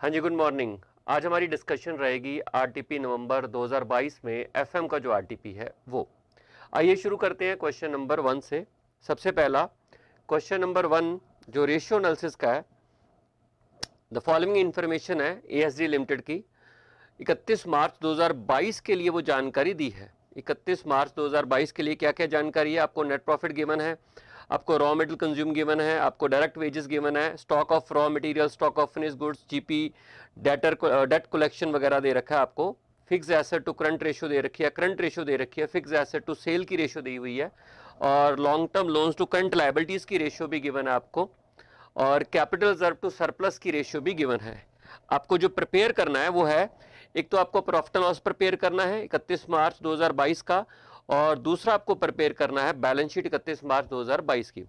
हाँ जी, good morning. आज हमारी डिस्कशन रहेगी आरटीपी नवंबर 2022 में एफएम का जो आरटीपी है वो। आइए शुरू करते हैं क्वेश्चन नंबर 1 से। सबसे पहला क्वेश्चन नंबर 1 जो रेशियो एनालिसिस का है, द फॉलोइंग इंफॉर्मेशन है एएसडी लिमिटेड की 31 मार्च 2022 के लिए वो जानकारी दी है। 31 मार्च 2022 के लिए क्या क्या जानकारी है? आपको नेट प्रॉफिट गिवन है, आपको रॉ मटेरियल कंज्यूम गिवन है, आपको डायरेक्ट वेजेस गिवन है, stock of raw material, stock of finish goods, GP, debt collection वगैरह दे रखा है। आपको fix asset to current ratio दे रखी है, करंट रेशियो दे रखी है, फिक्स एसेट टू सेल की रेशियो दी हुई है, और long term loans to current liabilities की रेशियो भी गिवन है आपको, और कैपिटल रिजर्व टू सरप्लस की रेशियो भी गिवन है। आपको जो प्रिपेयर करना है वो है, एक तो आपको प्रॉफिट एंड लॉस प्रिपेयर करना है 31 मार्च 2022 का, और दूसरा आपको प्रिपेयर करना है बैलेंस शीट 31 मार्च 2022 की।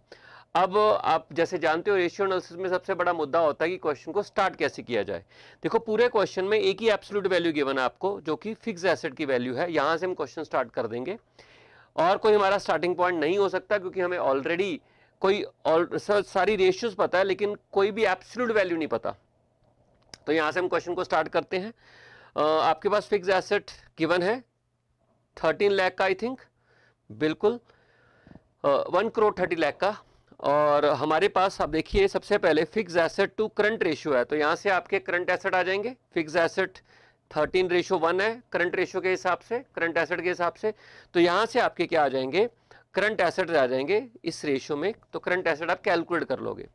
अब आप जैसे जानते हो रेशियो एनालिसिस में सबसे बड़ा मुद्दा होता है कि क्वेश्चन को स्टार्ट कैसे किया जाए। देखो पूरे क्वेश्चन में एक ही एब्सोल्यूट वैल्यू गिवन है आपको, जो कि फिक्स एसेट की वैल्यू है। यहां से हम क्वेश्चन स्टार्ट कर देंगे, और कोई हमारा स्टार्टिंग पॉइंट नहीं हो सकता, क्योंकि हमें ऑलरेडी कोई सारी रेशियोज पता है लेकिन कोई भी एब्सोल्यूट वैल्यू नहीं पता। तो यहां से हम क्वेश्चन को स्टार्ट करते हैं। आपके पास फिक्स एसेट गिवन है 13 लाख का, आई थिंक, बिल्कुल 1 करोड़ 30 लाख का। और हमारे पास आप देखिए सबसे पहले fix asset to current ratio है, तो यहां से आपके करंट एसेट आ जाएंगे। फिक्स एसेट 13:1 है करंट रेशियो के हिसाब से, करंट एसेट के हिसाब से। तो यहां से आपके क्या आ जाएंगे, करंट एसेट आ जाएंगे इस रेशियो में। तो करंट एसेट आप कैलकुलेट कर लोगे।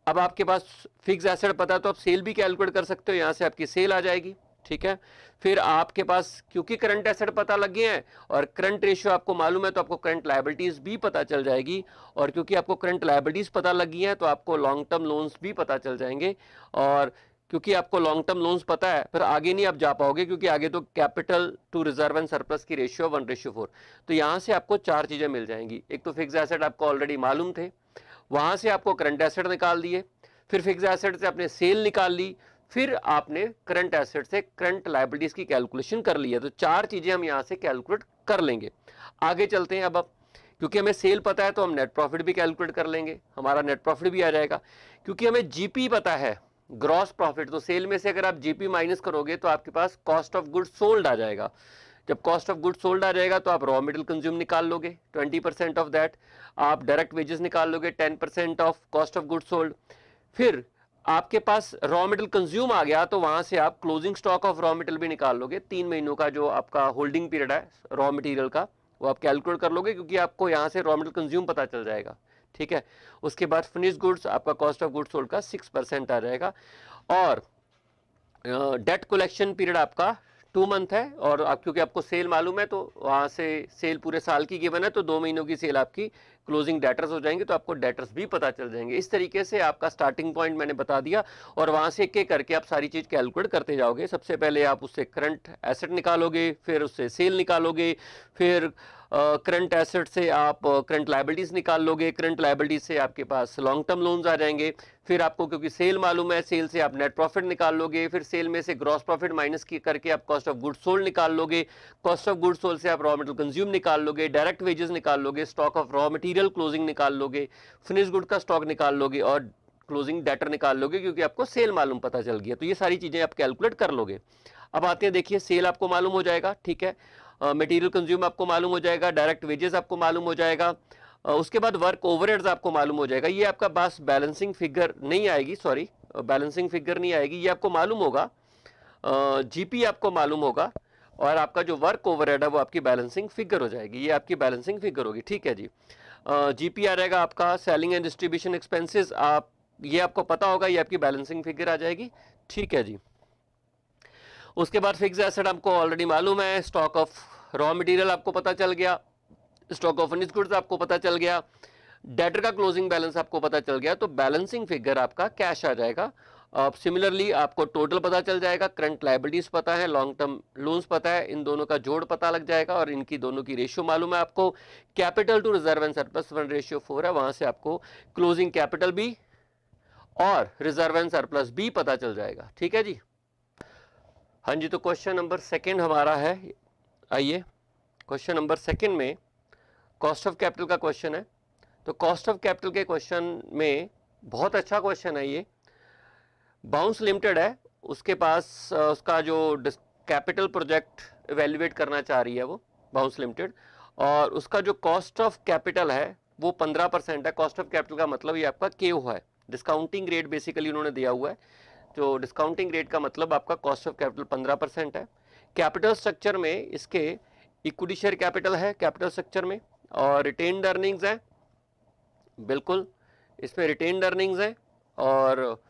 अब आपके पास फिक्स एसेट पता है तो आप सेल भी कैलकुलेट कर सकते हो, यहां से आपकी सेल आ जाएगी। ठीक है, फिर आपके पास क्योंकि करंट एसेट पता लग गए हैं और करंट रेशियो आपको मालूम है, तो आपको करंट लायबिलिटीज भी पता चल जाएगी, और क्योंकि आपको करंट लायबिलिटीज पता लग गई हैं तो आपको लॉन्ग टर्म लोन्स भी पता चल जाएंगे। और क्योंकि आपको लॉन्ग टर्म लोन्स पता है, फिर आगे नहीं आप जा पाओगे, क्योंकि आगे तो capital to reserve and surplus की रेशियो 1:4। तो यहां से आपको चार चीजें मिल जाएंगी। एक तो फिक्स एसेट आपको ऑलरेडी मालूम थे, वहां से आपको करंट एसेट निकाल दिए, फिर फिक्स एसेट से आपने सेल निकाल ली, फिर आपने करंट एसेट से करंट लायबिलिटीज की कैलकुलेशन कर ली है। तो चार चीजें हम यहां से कैलकुलेट कर लेंगे। आगे चलते हैं। अब क्योंकि हमें सेल पता है तो हम नेट प्रॉफिट भी कैलकुलेट कर लेंगे, हमारा नेट प्रॉफिट भी आ जाएगा। क्योंकि हमें जीपी पता है, ग्रॉस प्रॉफिट, तो सेल में से अगर आप जीपी माइनस करोगे तो आपके पास कॉस्ट ऑफ गुड्स सोल्ड आ जाएगा। जब कॉस्ट ऑफ गुड्स सोल्ड आ जाएगा तो आप रॉ मटेरियल कंज्यूम निकाल लोगे 20% ऑफ दैट, आप डायरेक्ट वेजेस निकाल लोगे 10% of cost of goods sold. फिर आपके पास रॉ मटेरियल कंज्यूम आ गया तो वहां से आप closing stock of raw material भी निकाल लोगे। 3 महीनों का जो आपका होल्डिंग पीरियड है रॉ मटेरियल का, वो आप कैलकुलेट कर लोगे, क्योंकि आपको यहां से रॉ मटेरियल कंज्यूम पता चल जाएगा। ठीक है, उसके बाद फिनिश गुड्स, आपका कॉस्ट ऑफ गुड्स सोल्ड का 6% आ जाएगा। और डेट कलेक्शन पीरियड आपका 2 मंथ है, और आप क्योंकि आपको सेल मालूम है तो वहां से सेल पूरे साल की गिवन है, तो 2 महीनों की सेल आपकी क्लोजिंग डेटर्स हो जाएंगे, तो आपको डेटर्स भी पता चल जाएंगे। इस तरीके से आपका स्टार्टिंग पॉइंट मैंने बता दिया, और वहां से एक एक करके आप सारी चीज कैलकुलेट करते जाओगे। सबसे पहले आप उससे करंट एसेट निकालोगे, फिर उससे सेल निकालोगे, फिर करंट एसेट से आप करंट लायबिलिटीज निकाल लोगे, करंट लायबिलिटीज से आपके पास लॉन्ग टर्म लोन्स आ जाएंगे। फिर आपको क्योंकि सेल मालूम है, सेल से आप नेट प्रॉफिट निकाल लोगे, फिर सेल में से ग्रॉस प्रॉफिट माइनस की करके आप कॉस्ट ऑफ गुड्स सोल्ड निकाल लोगे, कॉस्ट ऑफ गुड्स सोल्ड से आप रॉ मटेरियल कंज्यूम निकाल लोगे, डायरेक्ट वेजेस निकाल लोगे, stock of raw material closing निकाल लोगे, फिनिश गुड का स्टॉक निकाल लोगे, और क्लोजिंग डेटर निकाल लोगे, क्योंकि आपको सेल मालूम पता चल गया। तो ये सारी चीजें आप कैलकुलेट कर लोगे। अब आते हैं, देखिए सेल आपको मालूम हो जाएगा, ठीक है, मटेरियल कंज्यूम आपको मालूम हो जाएगा, डायरेक्ट वेजेस आपको मालूम हो जाएगा, उसके बाद वर्क ओवरहेड्स आपको मालूम हो जाएगा। ये आपका बस बैलेंसिंग फिगर नहीं आएगी, सॉरी बैलेंसिंग फिगर नहीं आएगी, ये आपको मालूम होगा, जीपी आपको मालूम होगा, और आपका जो वर्क ओवरहेड है वो आपकी बैलेंसिंग फिगर हो जाएगी। ये आपकी बैलेंसिंग फिगर होगी। ठीक है जी, जीपी आ जाएगा आपका सेलिंग एंड डिस्ट्रीब्यूशन एक्सपेंसेस, आप ये आपको पता होगा, ये आपकी बैलेंसिंग फिगर आ जाएगी। ठीक है जी, उसके बाद फिक्स एसेट आपको ऑलरेडी मालूम है, स्टॉक ऑफ रॉ मटेरियल आपको पता चल गया, स्टॉक ऑफ फिनिश गुड्स आपको पता चल गया, डेटर का क्लोजिंग बैलेंस आपको पता चल गया, तो बैलेंसिंग फिगर आपका कैश आ जाएगा। अब सिमिलरली आपको टोटल पता चल जाएगा, करंट लायबिलिटीज पता है, लॉन्ग टर्म लोन्स पता है, इन दोनों का जोड़ पता लग जाएगा, और इनकी दोनों की रेशियो मालूम है आपको। Capital to reserve and surplus 1:4 है, वहां से आपको क्लोजिंग कैपिटल भी और रिजर्व एंड सरप्लस भी पता चल जाएगा। ठीक है जी, हाँ जी। तो क्वेश्चन नंबर सेकंड हमारा है, आइए क्वेश्चन नंबर सेकंड में कॉस्ट ऑफ कैपिटल का क्वेश्चन है। तो कॉस्ट ऑफ कैपिटल के क्वेश्चन में बहुत अच्छा क्वेश्चन है ये। बाउंस लिमिटेड है, उसके पास उसका जो कैपिटल प्रोजेक्ट इवेल्युएट करना चाह रही है वो बाउंस लिमिटेड, और उसका जो कॉस्ट ऑफ कैपिटल है वो 15% है। कॉस्ट ऑफ कैपिटल का मतलब ये आपका के हुआ है, डिस्काउंटिंग रेट बेसिकली उन्होंने दिया हुआ है। जो डिस्काउंटिंग रेट का मतलब आपका कॉस्ट ऑफ कैपिटल 15% है। कैपिटल स्ट्रक्चर में इसके इक्विटी शेयर कैपिटल है कैपिटल स्ट्रक्चर में, और रिटेन्ड अर्निंग्स है, बिल्कुल इसमें रिटेन्ड अर्निंग्स है, और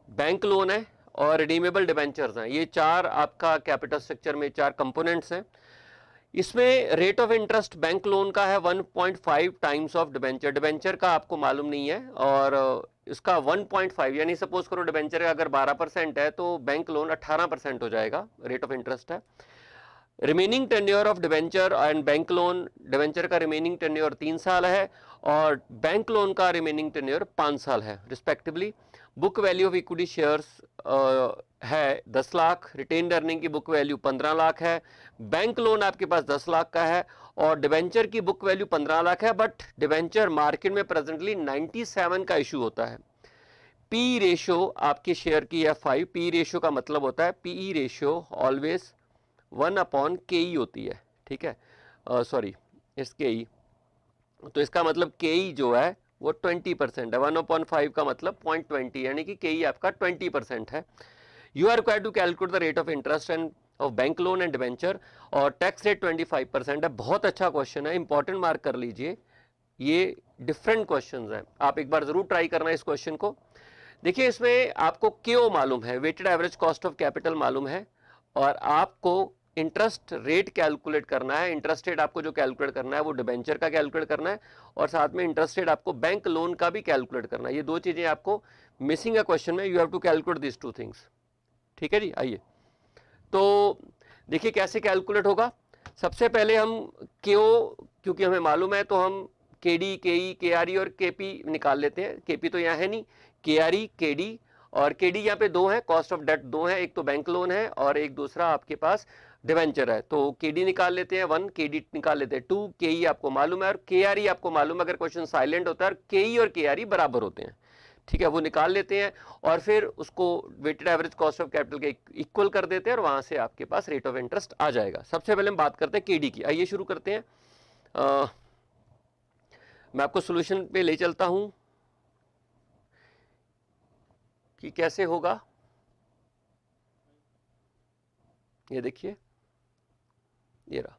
बैंक लोन है, और रिडीमेबल डिबेंचर्स हैं। ये चार आपका कैपिटल स्ट्रक्चर में चार कंपोनेंट्स हैं। इसमें rate of interest bank loan का है 1.5 टाइम्स ऑफ डिबेंचर। डिबेंचर का आपको मालूम नहीं है, और इसका 1.5 यानी सपोज करो डिबेंचर का अगर 12% है तो बैंक लोन 18% हो जाएगा, रेट ऑफ इंटरेस्ट है। Remaining tenure of debenture and bank loan, debenture का रिमेनिंग टेन्योर 3 साल है और बैंक लोन का रिमेनिंग टेन्योर 5 साल है respectively. Book value of equity shares है 10 लाख, रिटेन्ड अर्निंग की बुक वैल्यू 15 लाख है, बैंक लोन आपके पास 10 लाख का है, और डिबेंचर की बुक वैल्यू 15 लाख है, बट डिबेंचर मार्केट में प्रेजेंटली 97 का इशू होता है। पी रेशियो आपके शेयर की है 5। पी रेशियो का मतलब होता है पीई रेशियो ऑलवेज 1/KE होती है, ठीक है, सॉरी इस KE, तो इसका मतलब KE जो है वो 20% है। 1/5 का मतलब 0.20 यानी कि KE आपका 20% है। You are required to calculate the rate of interest and of bank loan and debenture, और टैक्स रेट 25% है। बहुत अच्छा क्वेश्चन है, इंपॉर्टेंट मार्क कर लीजिए, ये डिफरेंट क्वेश्चन हैं, आप एक बार जरूर ट्राई करना इस क्वेश्चन को। देखिए इसमें आपको KO मालूम है, weighted average cost of capital मालूम है, और आपको इंटरेस्ट रेट कैलकुलेट करना है। इंटरेस्ट रेट आपको जो कैलकुलेट करना है वो डिबेंचर का कैलकुलेट करना है, और साथ में इंटरेस्ट रेट आपको बैंक लोन का भी कैलकुलेट करना है। ये दो चीजें आपको मिसिंग है क्वेश्चन में, you have to calculate this two things, ठीक है जी। आइए तो देखिए कैसे कैलकुलेट होगा। सबसे पहले हम KO क्योंकि हमें मालूम है तो हम KD, KE, KRE और KP निकाल लेते हैं। KP तो यहाँ है नहीं, KRE, KD, और KD यहाँ पे दो है, कॉस्ट ऑफ डेट दो है, एक तो बैंक लोन है और एक दूसरा आपके पास डिवेंचर है। तो KD निकाल लेते हैं 1, KD निकाल लेते हैं 2, KE आपको मालूम है और KRE आपको मालूम है। अगर क्वेश्चन साइलेंट होता है और KE और KRE बराबर होते हैं, ठीक है, वो निकाल लेते हैं और फिर उसको weighted average cost of capital के इक्वल कर देते हैं और वहां से आपके पास रेट ऑफ इंटरेस्ट आ जाएगा। सबसे पहले हम बात करते हैं KD की। आइए शुरू करते हैं। मैं आपको सॉल्यूशन पे ले चलता हूं कि कैसे होगा। ये देखिए, ये रहा,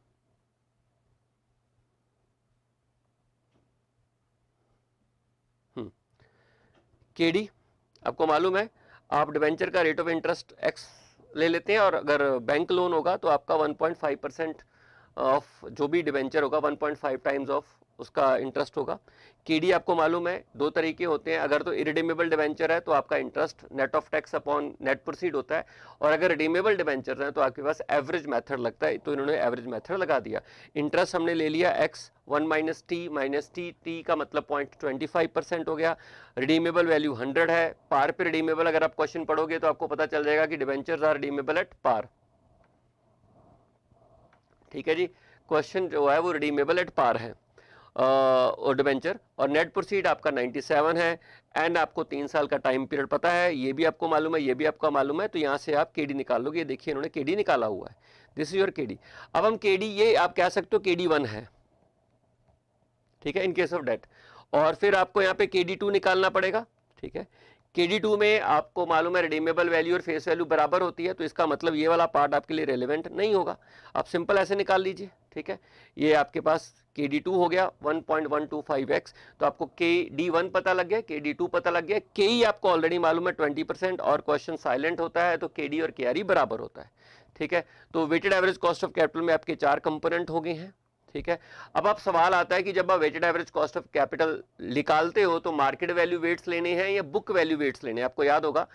KD आपको मालूम है, आप डिवेंचर का रेट ऑफ इंटरेस्ट x ले लेते हैं और अगर बैंक लोन होगा तो आपका 1.5% ऑफ जो भी डिवेंचर होगा 1.5 टाइम्स ऑफ उसका इंटरेस्ट होगा। KD आपको मालूम है दो तरीके होते हैं, अगर तो इरिडीमेबल डिवेंचर है तो आपका interest net of tax upon net proceed होता है, और अगर रिडीमेबल डिवेंचर है तो आपके पास एवरेज मेथड लगता है, तो इन्होंने एवरेज मेथड लगा दिया। इंटरेस्ट हमने ले लिया x 1 माइनस टी, टी का मतलब 0.25% हो गया। रिडीमेबल वैल्यू 100 है। पार पे रिडीमेबल अगर आप क्वेश्चन पढ़ोगे तो आपको पता चल जाएगा कि debentures are redeemable at par, ठीक है जी। क्वेश्चन जो है वो रिडीमेबल एट पार है और डिवेंचर, और नेट प्रोसीड आपका 97 है, एंड आपको 3 साल का टाइम पीरियड पता है, ये भी आपको मालूम है, ये भी आपका मालूम है, तो यहाँ से आप KD निकाल लोगे। ये देखिए इन्होंने KD निकाला हुआ है, दिस इज योर KD। अब हम KD, ये आप कह सकते हो KD1 है, ठीक है, इन केस ऑफ डेट, और फिर आपको यहाँ पे KD2 निकालना पड़ेगा, ठीक है। KD2 में आपको मालूम है रिडीमेबल वैल्यू और फेस वैल्यू बराबर होती है, तो इसका मतलब ये वाला पार्ट आपके लिए रेलेवेंट नहीं होगा, आप सिंपल ऐसे निकाल लीजिए, ठीक है। ये आपके पास KD2 हो गया 1.125x, तो आपको KD1 पता लग गया, KD2 पता लग गया, KE आपको ऑलरेडी मालूम है 20%, और क्वेश्चन साइलेंट होता है तो KD और KRE बराबर होता है, ठीक है। तो weighted average cost of capital में आपके 4 कंपोनेंट हो गए हैं, ठीक है। अब आप सवाल आता है कि जब आप weighted average cost of capital निकालते हो तो मार्केट वैल्यू वेट्स लेने हैं या बुक वैल्यू वेट्स लेने हैं, आपको याद होगा।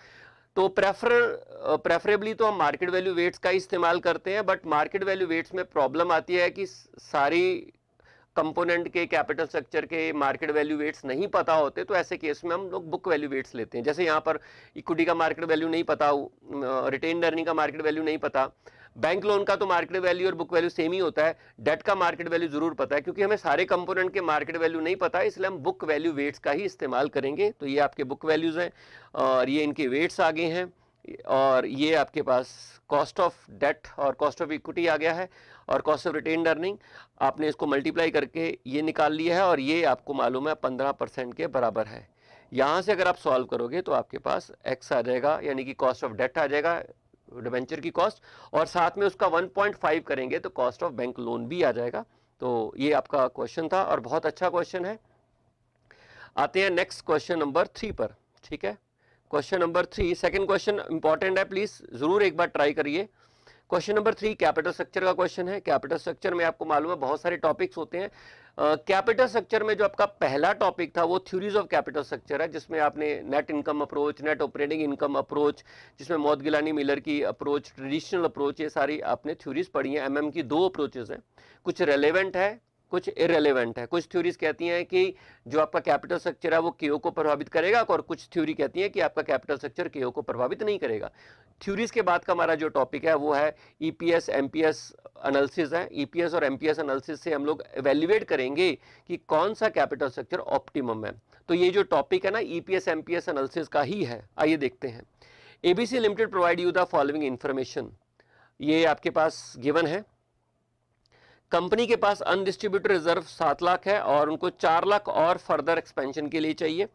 तो प्रेफरेबली तो हम मार्केट वैल्यू वेट्स का ही इस्तेमाल करते हैं, बट मार्केट वैल्यू वेट्स में प्रॉब्लम आती है कि सारी कंपोनेंट के कैपिटल स्ट्रक्चर के मार्केट वैल्यू वेट्स नहीं पता होते, तो ऐसे केस में हम लोग बुक वैल्यू वेट्स लेते हैं। जैसे यहाँ पर इक्विटी का मार्केट वैल्यू नहीं पता, रिटेन्ड अर्निंग का मार्केट वैल्यू नहीं पता, बैंक लोन का तो मार्केट वैल्यू और बुक वैल्यू सेम ही होता है, डेट का मार्केट वैल्यू जरूर पता है। क्योंकि हमें सारे कंपोनेंट के मार्केट वैल्यू नहीं पता है, इसलिए हम बुक वैल्यू वेट्स का ही इस्तेमाल करेंगे। तो ये आपके बुक वैल्यूज हैं और ये इनके वेट्स आगे हैं, और ये आपके पास कॉस्ट ऑफ डेट और कॉस्ट ऑफ इक्विटी आ गया है, और कॉस्ट ऑफ रिटेन्ड अर्निंग आपने इसको मल्टीप्लाई करके ये निकाल लिया है, और ये आपको मालूम है 15% के बराबर है। यहाँ से अगर आप सॉल्व करोगे तो आपके पास x आ जाएगा, यानी कि कॉस्ट ऑफ डेट आ जाएगा, डिबेंचर की कॉस्ट, और साथ में उसका 1.5 करेंगे तो कॉस्ट ऑफ बैंक लोन भी आ जाएगा। तो ये आपका क्वेश्चन था और बहुत अच्छा क्वेश्चन है। आते हैं नेक्स्ट क्वेश्चन नंबर 3 पर। ठीक है, question number 3, second question important है, प्लीज जरूर एक बार ट्राई करिए। क्वेश्चन नंबर 3 कैपिटल स्ट्रक्चर का क्वेश्चन है। कैपिटल स्ट्रक्चर में आपको मालूम है बहुत सारे टॉपिक्स होते हैं। कैपिटल स्ट्रक्चर में जो आपका पहला टॉपिक था वो थ्योरीज ऑफ कैपिटल स्ट्रक्चर है, जिसमें आपने net income approach, net operating income approach, जिसमें मौदगिलानी मिलर की अप्रोच, ट्रेडिशनल अप्रोच, ये सारी आपने थ्योरीज पढ़ी हैं। एमएम की 2 अप्रोचेज हैं, कुछ रेलेवेंट है, कुछ इरेलीवेंट है। कुछ थ्योरीज कहती हैं कि जो आपका कैपिटल स्ट्रक्चर है वो केओ को प्रभावित करेगा, और कुछ थ्योरी कहती है कि आपका कैपिटल स्ट्रक्चर केओ को प्रभावित नहीं करेगा। थ्योरीज के बाद का हमारा जो टॉपिक है वो है ईपीएस एमपीएस एनालिसिस है। ईपीएस और एमपीएस एनालिसिस से हम लोग एवेल्युएट करेंगे कि कौन सा कैपिटल स्ट्रक्चर ऑप्टिमम है। तो ये जो टॉपिक है ना ईपीएस एमपीएस एनालिसिस का ही है। आइए देखते हैं। ABC limited provide you the following information, ये आपके पास गिवन है। कंपनी के पास अनडिस्ट्रीब्यूटेड रिजर्व 7 लाख है और उनको 4 लाख और फर्दर एक्सपेंशन के लिए चाहिए।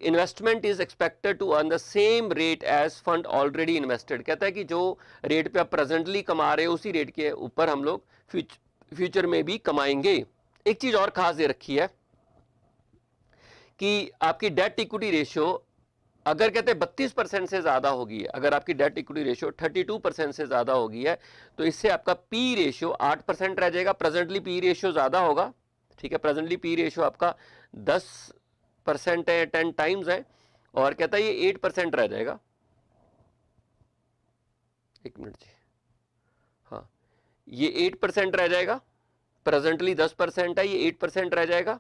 Investment is expected to earn the same rate as fund already invested. कहता है कि जो रेट पे आप प्रेजेंटली कमा रहे हो उसी रेट के ऊपर हम लोग फ्यूचर में भी कमाएंगे। एक चीज और खास दे रखी है कि आपकी डेट इक्विटी रेशियो अगर कहते हैं 32% से ज्यादा होगी, अगर आपकी डेट इक्विटी रेशियो 32% से ज्यादा होगी है, तो इससे आपका पी रेशियो 8% रह जाएगा। प्रेजेंटली पी रेशियो ज्यादा होगा, ठीक है, प्रेजेंटली पी रेशियो आपका 10% है, 10 टाइम्स है, और कहता है ये 8% रह जाएगा। एक मिनट जी, हाँ, ये 8% रह जाएगा। प्रेजेंटली 10% है, ये 8% रह जाएगा।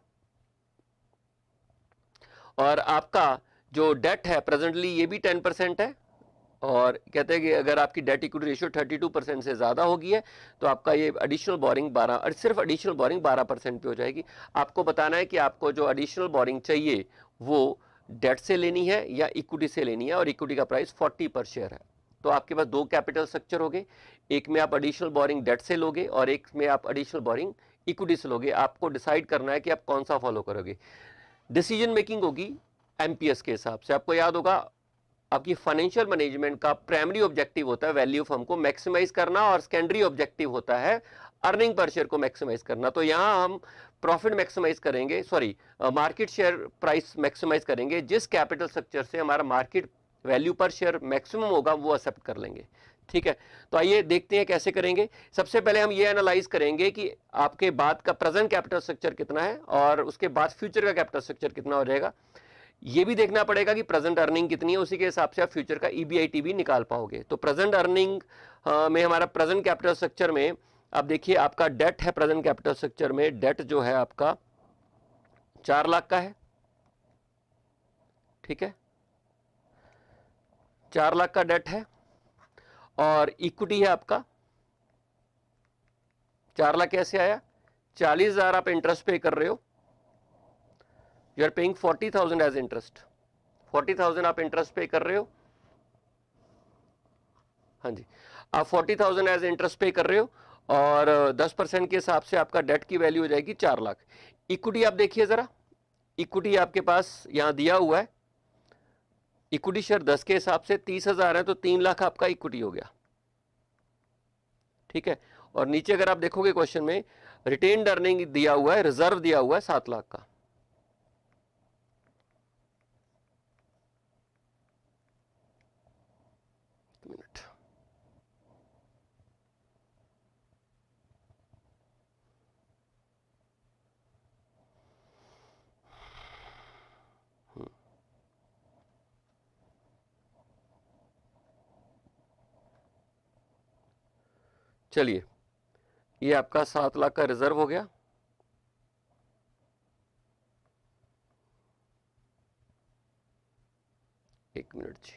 और आपका जो डेट है प्रेजेंटली ये भी 10% है, और कहते हैं कि अगर आपकी डेट इक्विटी रेशियो 32% से ज़्यादा होगी है तो आपका ये एडिशनल बोरिंग 12, सिर्फ एडिशनल बोरिंग 12% पे हो जाएगी। आपको बताना है कि आपको जो एडिशनल बोरिंग चाहिए वो डेट से लेनी है या इक्विटी से लेनी है, और इक्विटी का प्राइस 40 पर शेयर है। तो आपके पास 2 कैपिटल स्ट्रक्चर हो गए, एक में आप एडिशनल बोरिंग डेट से लोगे और एक में आप एडिशनल बोरिंग इक्विटी से लोगे। आपको डिसाइड करना है कि आप कौन सा फॉलो करोगे। डिसीजन मेकिंग होगी एमपीएस के हिसाब से। आपको याद होगा आपकी फाइनेंशियल मैनेजमेंट का प्राइमरी ऑब्जेक्टिव होता है वैल्यू फर्म को मैक्सिमाइज करना, और सेकेंडरी ऑब्जेक्टिव होता है अर्निंग पर शेयर को मैक्सिमाइज करना। तो यहां हम प्रॉफिट मैक्सिमाइज करेंगे, sorry market share price maximise करेंगे। जिस कैपिटल स्ट्रक्चर से हमारा market value per share maximum होगा वो एक्सेप्ट कर लेंगे। ठीक है, तो आइए देखते हैं कैसे करेंगे। सबसे पहले हम ये एनालाइज करेंगे कि आपके बाद का प्रेजेंट कैपिटल स्ट्रक्चर कितना है और उसके बाद फ्यूचर का कैपिटल स्ट्रक्चर कितना हो जाएगा। ये भी देखना पड़ेगा कि प्रेजेंट अर्निंग कितनी है, उसी के हिसाब से आप फ्यूचर का ईबीआईटी भी निकाल पाओगे। तो प्रेजेंट अर्निंग में हमारा प्रेजेंट कैपिटल स्ट्रक्चर में आप देखिए आपका डेट है, प्रेजेंट कैपिटल स्ट्रक्चर में डेट जो है आपका 4 लाख का है। ठीक है, 4 लाख का डेट है, और इक्विटी है आपका 4 लाख। कैसे आया? 40,000 आप इंटरेस्ट पे कर रहे हो, you are paying 40,000 as interest. 40,000 आप इंटरेस्ट पे कर रहे हो, हाँ जी, आप 40,000 एज इंटरेस्ट पे कर रहे हो, और 10% के हिसाब से आपका डेट की वैल्यू हो जाएगी 4 लाख। इक्विटी आप देखिए जरा, इक्विटी आपके पास यहां दिया हुआ है, इक्विटी शेयर 10 के हिसाब से 30,000 है, तो 3 लाख आपका इक्विटी हो गया। ठीक है, और नीचे अगर आप देखोगे क्वेश्चन में रिटेन्ड अर्निंग दिया हुआ है, रिजर्व दिया हुआ है 7 लाख का। मिनट, चलिए, ये आपका 7 लाख का रिजर्व हो गया। एक मिनट जी,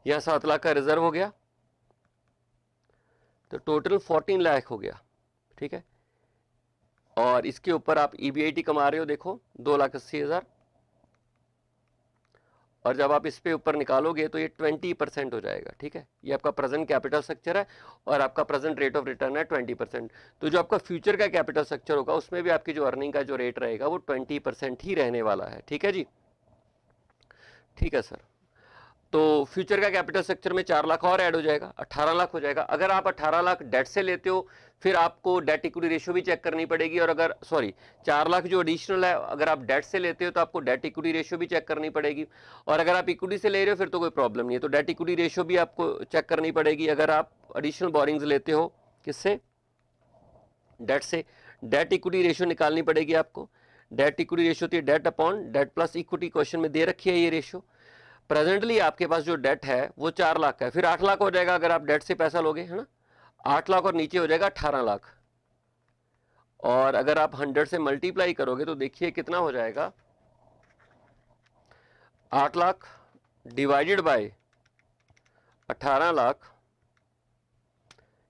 यहां 7 लाख का रिजर्व हो गया। तो टोटल 14 लाख हो गया, ठीक है। और इसके ऊपर आप EBIT कमा रहे हो, देखो 2,80,000, और जब आप इस पे ऊपर निकालोगे तो ये 20% हो जाएगा, ठीक है। ये आपका प्रेजेंट कैपिटल स्ट्रक्चर है और आपका प्रेजेंट रेट ऑफ रिटर्न है 20%। तो जो आपका फ्यूचर का कैपिटल स्ट्रक्चर होगा उसमें भी आपकी जो अर्निंग का जो रेट रहेगा वो 20% ही रहने वाला है, ठीक है जी, ठीक है सर। तो फ्यूचर का कैपिटल स्ट्रक्चर में 4 लाख और ऐड हो जाएगा, 18 लाख हो जाएगा। अगर आप 18 लाख डेट से लेते हो फिर आपको डेट इक्विटी रेशियो भी चेक करनी पड़ेगी, और अगर 4 लाख जो एडिशनल है अगर आप डेट से लेते हो तो आपको डेट इक्विटी रेशियो भी चेक करनी पड़ेगी, और अगर आप इक्विटी से ले रहे हो फिर तो कोई प्रॉब्लम नहीं है, तो डेट इक्विटी रेशियो भी आपको चेक करनी पड़ेगी। अगर आप एडिशनल बोरिंग्स लेते हो किससे, डेट से, डेट इक्विटी रेशियो निकालनी पड़ेगी आपको। डेट इक्विटी रेशियो थी debt upon debt plus equity, question में दे रखी है ये रेशियो। प्रेजेंटली आपके पास जो डेट है वो 4 लाख का है, फिर 8 लाख हो जाएगा अगर आप डेट से पैसा लोगे, है ना, 8 लाख और नीचे हो जाएगा 18 लाख। और अगर आप 100 से मल्टीप्लाई करोगे तो देखिए कितना हो जाएगा, 8 लाख डिवाइडेड बाय 18 लाख,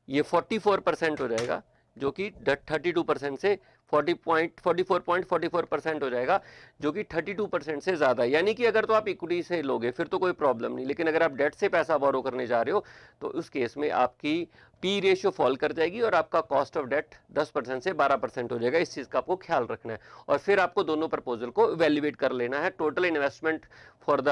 ये 44% हो जाएगा, जो कि 32% से 44.44% हो जाएगा, जो कि 32% से ज़्यादा है। यानी कि अगर तो आप इक्विटी से लोगे फिर तो कोई प्रॉब्लम नहीं, लेकिन अगर आप डेट से पैसा बोरो करने जा रहे हो तो उस केस में आपकी पी रेशियो फॉल कर जाएगी और आपका कॉस्ट ऑफ डेट 10% से 12% हो जाएगा। इस चीज़ का आपको ख्याल रखना है, और फिर आपको दोनों प्रपोजल को इवेल्युएट कर लेना है। Total investment for the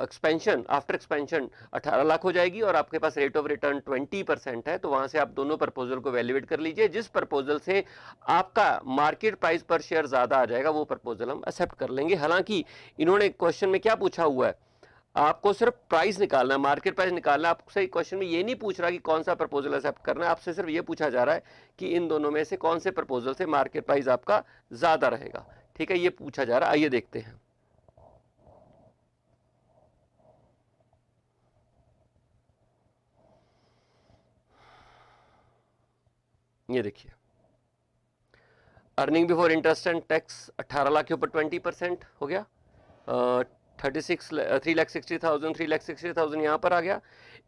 expansion after expansion 18 lakh हो जाएगी, और आपके पास रेट ऑफ रिटर्न 20% है, तो वहाँ से आप दोनों प्रपोजल को इवेल्युएट कर लीजिए। जिस प्रपोजल से आपका मार्केट प्राइस पर शेयर ज़्यादा आ जाएगा वो प्रपोजल हम एक्सेप्ट कर लेंगे। हालांकि इन्होंने क्वेश्चन में क्या पूछा हुआ है, आपको सिर्फ प्राइस निकालना है, मार्केट प्राइस निकालना है। आपसे क्वेश्चन में ये नहीं पूछ रहा कि कौन सा प्रपोजल एक्सेप्ट करना है, आपसे सिर्फ ये पूछा जा रहा है कि इन दोनों में से कौन से प्रपोजल से मार्केट प्राइस आपका ज्यादा रहेगा, ठीक है, ये पूछा जा रहा है। आइए देखते हैं। ये देखिए, earning before interest and tax 18 lakh के ऊपर 20% हो गया, 3,60,000 यहाँ पर आ गया।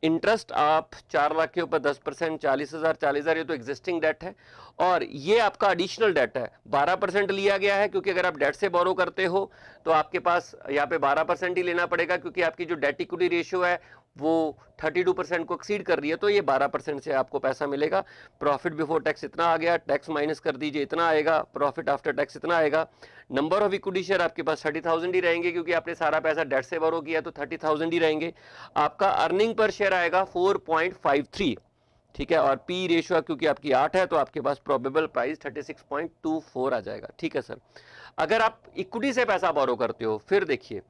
इंटरेस्ट आप 4 लाख के ऊपर 10%, 40,000 ये तो एग्जिस्टिंग डेट है, और ये आपका एडिशनल डेट है, 12% लिया गया है, क्योंकि अगर आप डेट से बोरो करते हो तो आपके पास यहाँ पे 12% ही लेना पड़ेगा, क्योंकि आपकी जो डेट इक्विटी रेशियो है वो 32% को एक्सीड कर रही है, तो ये 12% से आपको पैसा मिलेगा। प्रॉफिट बिफोर टैक्स इतना आ गया, टैक्स माइनस कर दीजिए इतना आएगा, प्रॉफिट आफ्टर टैक्स इतना आएगा। नंबर ऑफ इक्विटी शेयर आपके पास 30,000 ही रहेंगे, क्योंकि आपने सारा पैसा डेट से बोरो किया तो 30,000 ही रहेंगे। आपका अर्निंग पर शेयर आएगा 4.53, ठीक है, और पी रेशियो क्योंकि आपकी 8 है तो आपके पास प्रोबेबल प्राइस 36.24 आ जाएगा, ठीक है सर। अगर आप इक्विटी से पैसा बोरो करते हो फिर देखिए,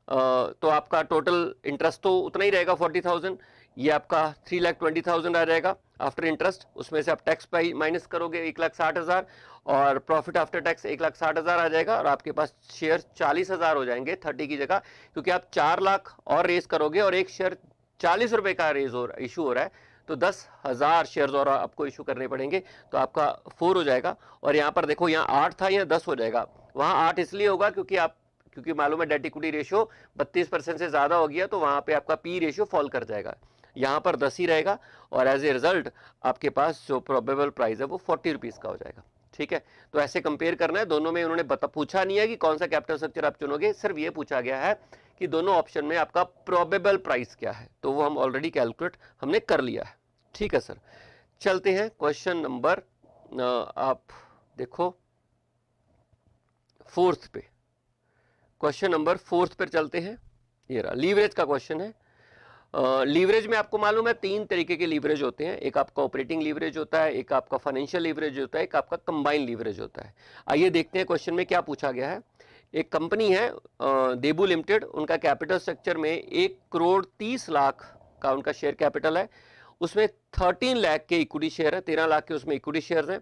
तो आपका टोटल इंटरेस्ट तो उतना ही रहेगा 40,000, ये आपका 3,20,000 आ जाएगा आफ्टर इंटरेस्ट, उसमें से आप टैक्स माइनस करोगे 1,60,000, और प्रॉफिट आफ्टर टैक्स 1,60,000 आ जाएगा, और आपके पास शेयर 40,000 हो जाएंगे 30 की जगह, क्योंकि आप 4 लाख और रेस करोगे और एक शेयर 40 रुपए का इशू हो रहा है, तो 10,000 शेयर्स और आपको इशू करने पड़ेंगे, तो आपका 4 हो जाएगा। और यहाँ पर देखो, यहाँ 8 था, यहाँ 10 हो जाएगा। वहाँ 8 इसलिए होगा क्योंकि मालूम है डेट इक्विटी रेशियो 32% से ज़्यादा हो गया, तो वहाँ पे आपका पी रेशियो फॉल कर जाएगा। यहाँ पर 10 ही रहेगा, और एज ए रिजल्ट आपके पास जो प्रोबेबल प्राइस है वो 40 रुपीज़ का हो जाएगा, ठीक है। तो ऐसे कंपेयर करना है दोनों में। उन्होंने पूछा नहीं है कि कौन सा कैपिटल स्ट्रक्चर आप चुनोगे, सिर्फ ये पूछा गया है कि दोनों ऑप्शन में आपका प्रोबेबल प्राइस क्या है, तो वो हम ऑलरेडी कैलकुलेट हमने कर लिया है, ठीक है सर। चलते हैं क्वेश्चन नंबर, आप देखो 4th पे, क्वेश्चन नंबर 4th पर चलते हैं। ये रहा, लीवरेज का क्वेश्चन है। लीवरेज में आपको मालूम है 3 तरीके के लीवरेज होते हैं, एक आपका ऑपरेटिंग लीवरेज होता है, एक आपका फाइनेंशियल लीवरेज होता है, एक आपका कंबाइन लीवरेज होता है। आइए देखते हैं क्वेश्चन में क्या पूछा गया है। एक कंपनी है देबू लिमिटेड, उनका कैपिटल स्ट्रक्चर में 1,30,00,000 का उनका शेयर कैपिटल है, उसमें 13 लाख के इक्विटी शेयर है, 13 लाख के उसमें इक्विटी शेयर हैं,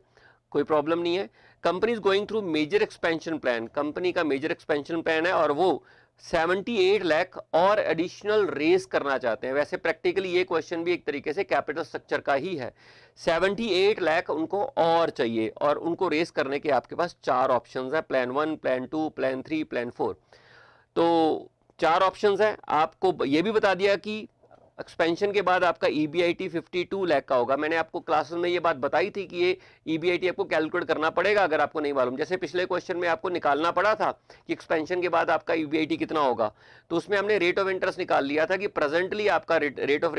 कोई प्रॉब्लम नहीं है। Company is going through major expansion plan, company का मेजर एक्सपेंशन प्लान है, और वो 78 लाख और एडिशनल रेस करना चाहते हैं। वैसे प्रैक्टिकली ये क्वेश्चन भी एक तरीके से कैपिटल स्ट्रक्चर का ही है। 78 लाख उनको और चाहिए, और उनको रेस करने के आपके पास 4 ऑप्शंस हैं, प्लान 1, प्लान 2, प्लान 3, प्लान 4। तो 4 ऑप्शंस हैं। आपको ये भी बता दिया कि एक्सपेंशन के बाद आपका EBIT 52 लाख का होगा। मैंने आपको क्लासेस में ये बात बताई थी कि ये EBIT आपको कैलकुलेट करना पड़ेगा अगर आपको नहीं मालूम। जैसे पिछले क्वेश्चन में आपको निकालना पड़ा था कि एक्सपेंशन के बाद आपका EBIT कितना होगा, तो उसमें हमने रेट ऑफ इंटरेस्ट निकाल लिया था कि प्रेजेंटली आपका रेट ऑफ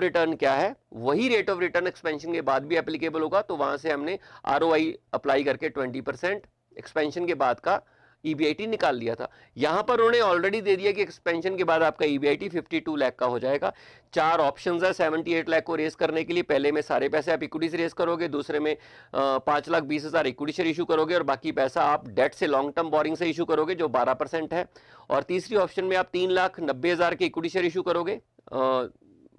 रिटर्न क्या है, वही रेट ऑफ रिटर्न एक्सपेंशन के बाद भी एप्लीकेबल होगा। तो वहां से हमने ROI अप्लाई करके 20% एक्सपेंशन के बाद का EBIT निकाल लिया था। यहां पर उन्होंने ऑलरेडी दे दिया कि एक्सपेंशन के बाद आपका EBIT 52 लाख का हो जाएगा। 4 ऑप्शंस है 78 लाख को रेस करने के लिए। पहले में सारे पैसे आप इक्विटी से रेस करोगे, दूसरे में 5,20,000 इक्विटी शेयर इशू करोगे और बाकी पैसा आप डेट से लॉन्ग टर्म बोरिंग से इशू करोगे जो 12% है। और तीसरी ऑप्शन में आप 3,90,000 के इक्विटी शेयर इशू करोगे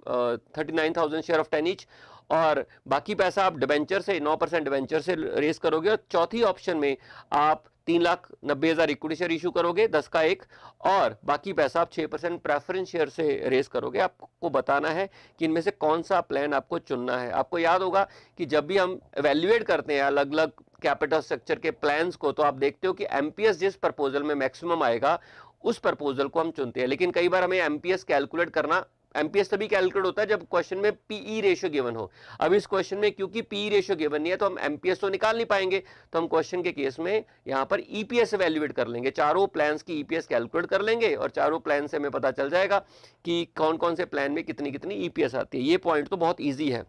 39,000 शेयर ऑफ 10 ईच, और बाकी पैसा आप डिबेंचर से 9% डिबेंचर से रेस करोगे। और चौथी ऑप्शन में आप 3,90,000 इक्विटी शेयर इशू करोगे 10 का 1, और बाकी पैसा आप 6% प्रेफरेंस शेयर से रेस करोगे। आपको बताना है कि इनमें से कौन सा प्लान आपको चुनना है। आपको याद होगा कि जब भी हम एवेल्युएट करते हैं अलग अलग कैपिटल स्ट्रक्चर के प्लान्स को, तो आप देखते हो कि MPS जिस प्रपोजल में मैक्सिमम आएगा उस प्रपोजल को हम चुनते हैं। लेकिन कई बार हमें MPS कैलकुलेट करना, MPS तभी कैलकुलेट होता है जब क्वेश्चन में PE रेशियो गिवन हो। अब इस क्वेश्चन में क्योंकि PE रेशियो गिवन नहीं है तो हम MPS तो निकाल नहीं पाएंगे, तो हम क्वेश्चन के केस में यहाँ पर EPS एवेल्युएट कर लेंगे। चारों प्लान्स की EPS कैलकुलेट कर लेंगे और चारों प्लान से हमें पता चल जाएगा कि कौन कौन से प्लान में कितनी कितनी EPS आती है। ये पॉइंट तो बहुत ईजी है।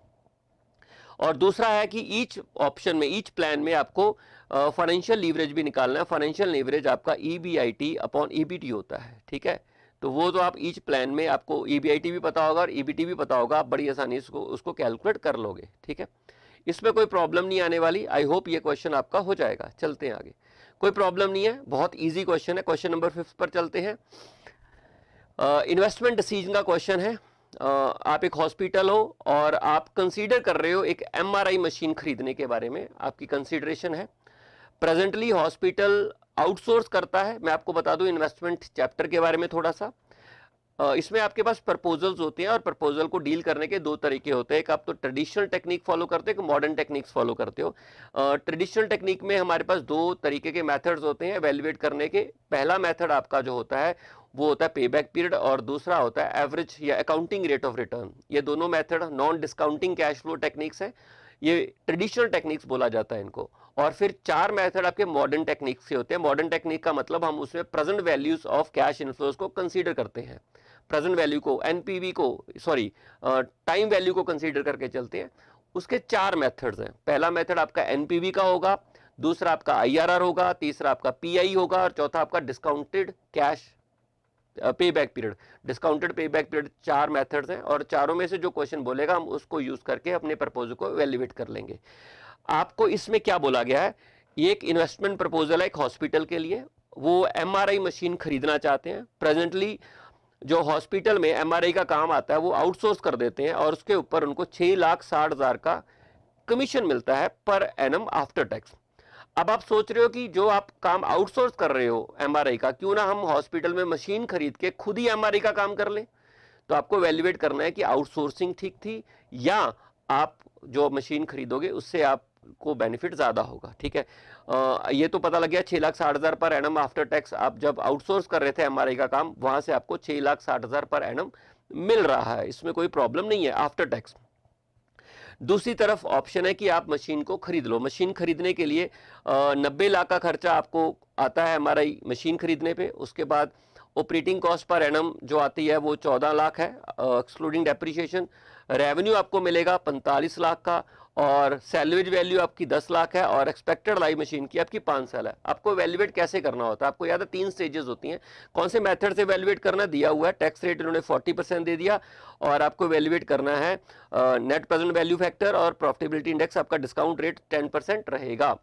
और दूसरा है कि ईच ऑप्शन में, ईच प्लान में आपको फाइनेंशियल लीवरेज भी निकालना है। फाइनेंशियल लीवरेज आपका EBIT अपॉन EBT होता है, ठीक है। तो वो तो आप ईच प्लान में आपको EBIT भी पता होगा और EBT भी पता होगा, आप बड़ी आसानी से उसको कैलकुलेट कर लोगे, ठीक है। इसमें कोई प्रॉब्लम नहीं आने वाली। आई होप ये क्वेश्चन आपका हो जाएगा। चलते हैं आगे, कोई प्रॉब्लम नहीं है, बहुत ईजी क्वेश्चन है। क्वेश्चन नंबर 5 पर चलते हैं। इन्वेस्टमेंट डिसीजन का क्वेश्चन है। आप एक हॉस्पिटल हो और आप कंसीडर कर रहे हो एक MRI मशीन खरीदने के बारे में, आपकी कंसीडरेशन है। प्रेजेंटली हॉस्पिटल आउटसोर्स करता है। मैं आपको बता दूं इन्वेस्टमेंट चैप्टर के बारे में थोड़ा सा। इसमें आपके पास प्रपोजल्स होते हैं और प्रपोजल को डील करने के दो तरीके होते हैं। एक आप तो ट्रेडिशनल टेक्निक फॉलो करते हो, एक मॉडर्न टेक्निक्स फॉलो करते हो। ट्रेडिशनल टेक्निक में हमारे पास दो तरीके के मेथड्स होते हैं एवेल्युएट करने के। पहला मेथड आपका जो होता है वो होता है पेबैक पीरियड और दूसरा होता है एवरेज या अकाउंटिंग रेट ऑफ रिटर्न। ये दोनों method non discounting cash flow techniques हैं, ये ट्रेडिशनल टेक्निक्स बोला जाता है इनको। और फिर 4 मेथड आपके मॉडर्न टेक्निक्स से होते हैं। मॉडर्न टेक्निक का मतलब हम उसमें present values of cash inflows को कंसीडर करते हैं, प्रेजेंट वैल्यू को, NPV को, सॉरी टाइम वैल्यू को कंसीडर करके चलते हैं। उसके 4 मेथड्स हैं। पहला मेथड आपका NPV का होगा, दूसरा आपका IRR होगा, तीसरा आपका PI होगा और चौथा आपका discounted cash payback period, discounted payback period. 4 methods हैं और चारों में से जो क्वेश्चन बोलेगा हम उसको यूज करके अपने प्रपोजल को एवेल्युएट कर लेंगे। आपको इसमें क्या बोला गया है, ये एक इन्वेस्टमेंट प्रपोजल है एक हॉस्पिटल के लिए। वो MRI मशीन खरीदना चाहते हैं। प्रेजेंटली जो हॉस्पिटल में MRI का काम आता है वो आउटसोर्स कर देते हैं और उसके ऊपर उनको 6,60,000 का कमीशन मिलता है पर एनम आफ्टर टैक्स। अब आप सोच रहे हो कि जो आप काम आउटसोर्स कर रहे हो MRI का, क्यों ना हम हॉस्पिटल में मशीन खरीद के खुद ही MRI का काम कर लें। तो आपको वैल्यूएट करना है कि आउटसोर्सिंग ठीक थी या आप जो मशीन खरीदोगे उससे आपको बेनिफिट ज्यादा होगा, ठीक है। ये तो पता लग गया 6,60,000 पर एनम आफ्टर टैक्स। आप जब आउटसोर्स कर रहे थे MRI का काम, वहां से आपको 6,60,000 पर एनम मिल रहा है, इसमें कोई प्रॉब्लम नहीं है आफ्टर टैक्स। दूसरी तरफ ऑप्शन है कि आप मशीन को खरीद लो। मशीन खरीदने के लिए 90 लाख का खर्चा आपको आता है MRI मशीन खरीदने पे। उसके बाद ऑपरेटिंग कॉस्ट पर एनम जो आती है वो 14 लाख है एक्सक्लूडिंग डेप्रिसिएशन। रेवेन्यू आपको मिलेगा 45 लाख का और सैलवेज वैल्यू आपकी 10 लाख है और एक्सपेक्टेड लाइफ मशीन की आपकी 5 साल है। आपको वैल्यूएट कैसे करना होता है, आपको याद है 3 स्टेजेस होती हैं। कौन से मेथड से वैल्यूएट करना दिया हुआ है, टैक्स रेट इन्होंने 40% दे दिया और आपको वैल्यूएट करना है नेट प्रेजेंट वैल्यू फैक्टर और प्रॉफिटेबिलिटी इंडेक्स, आपका डिस्काउंट रेट 10% रहेगा।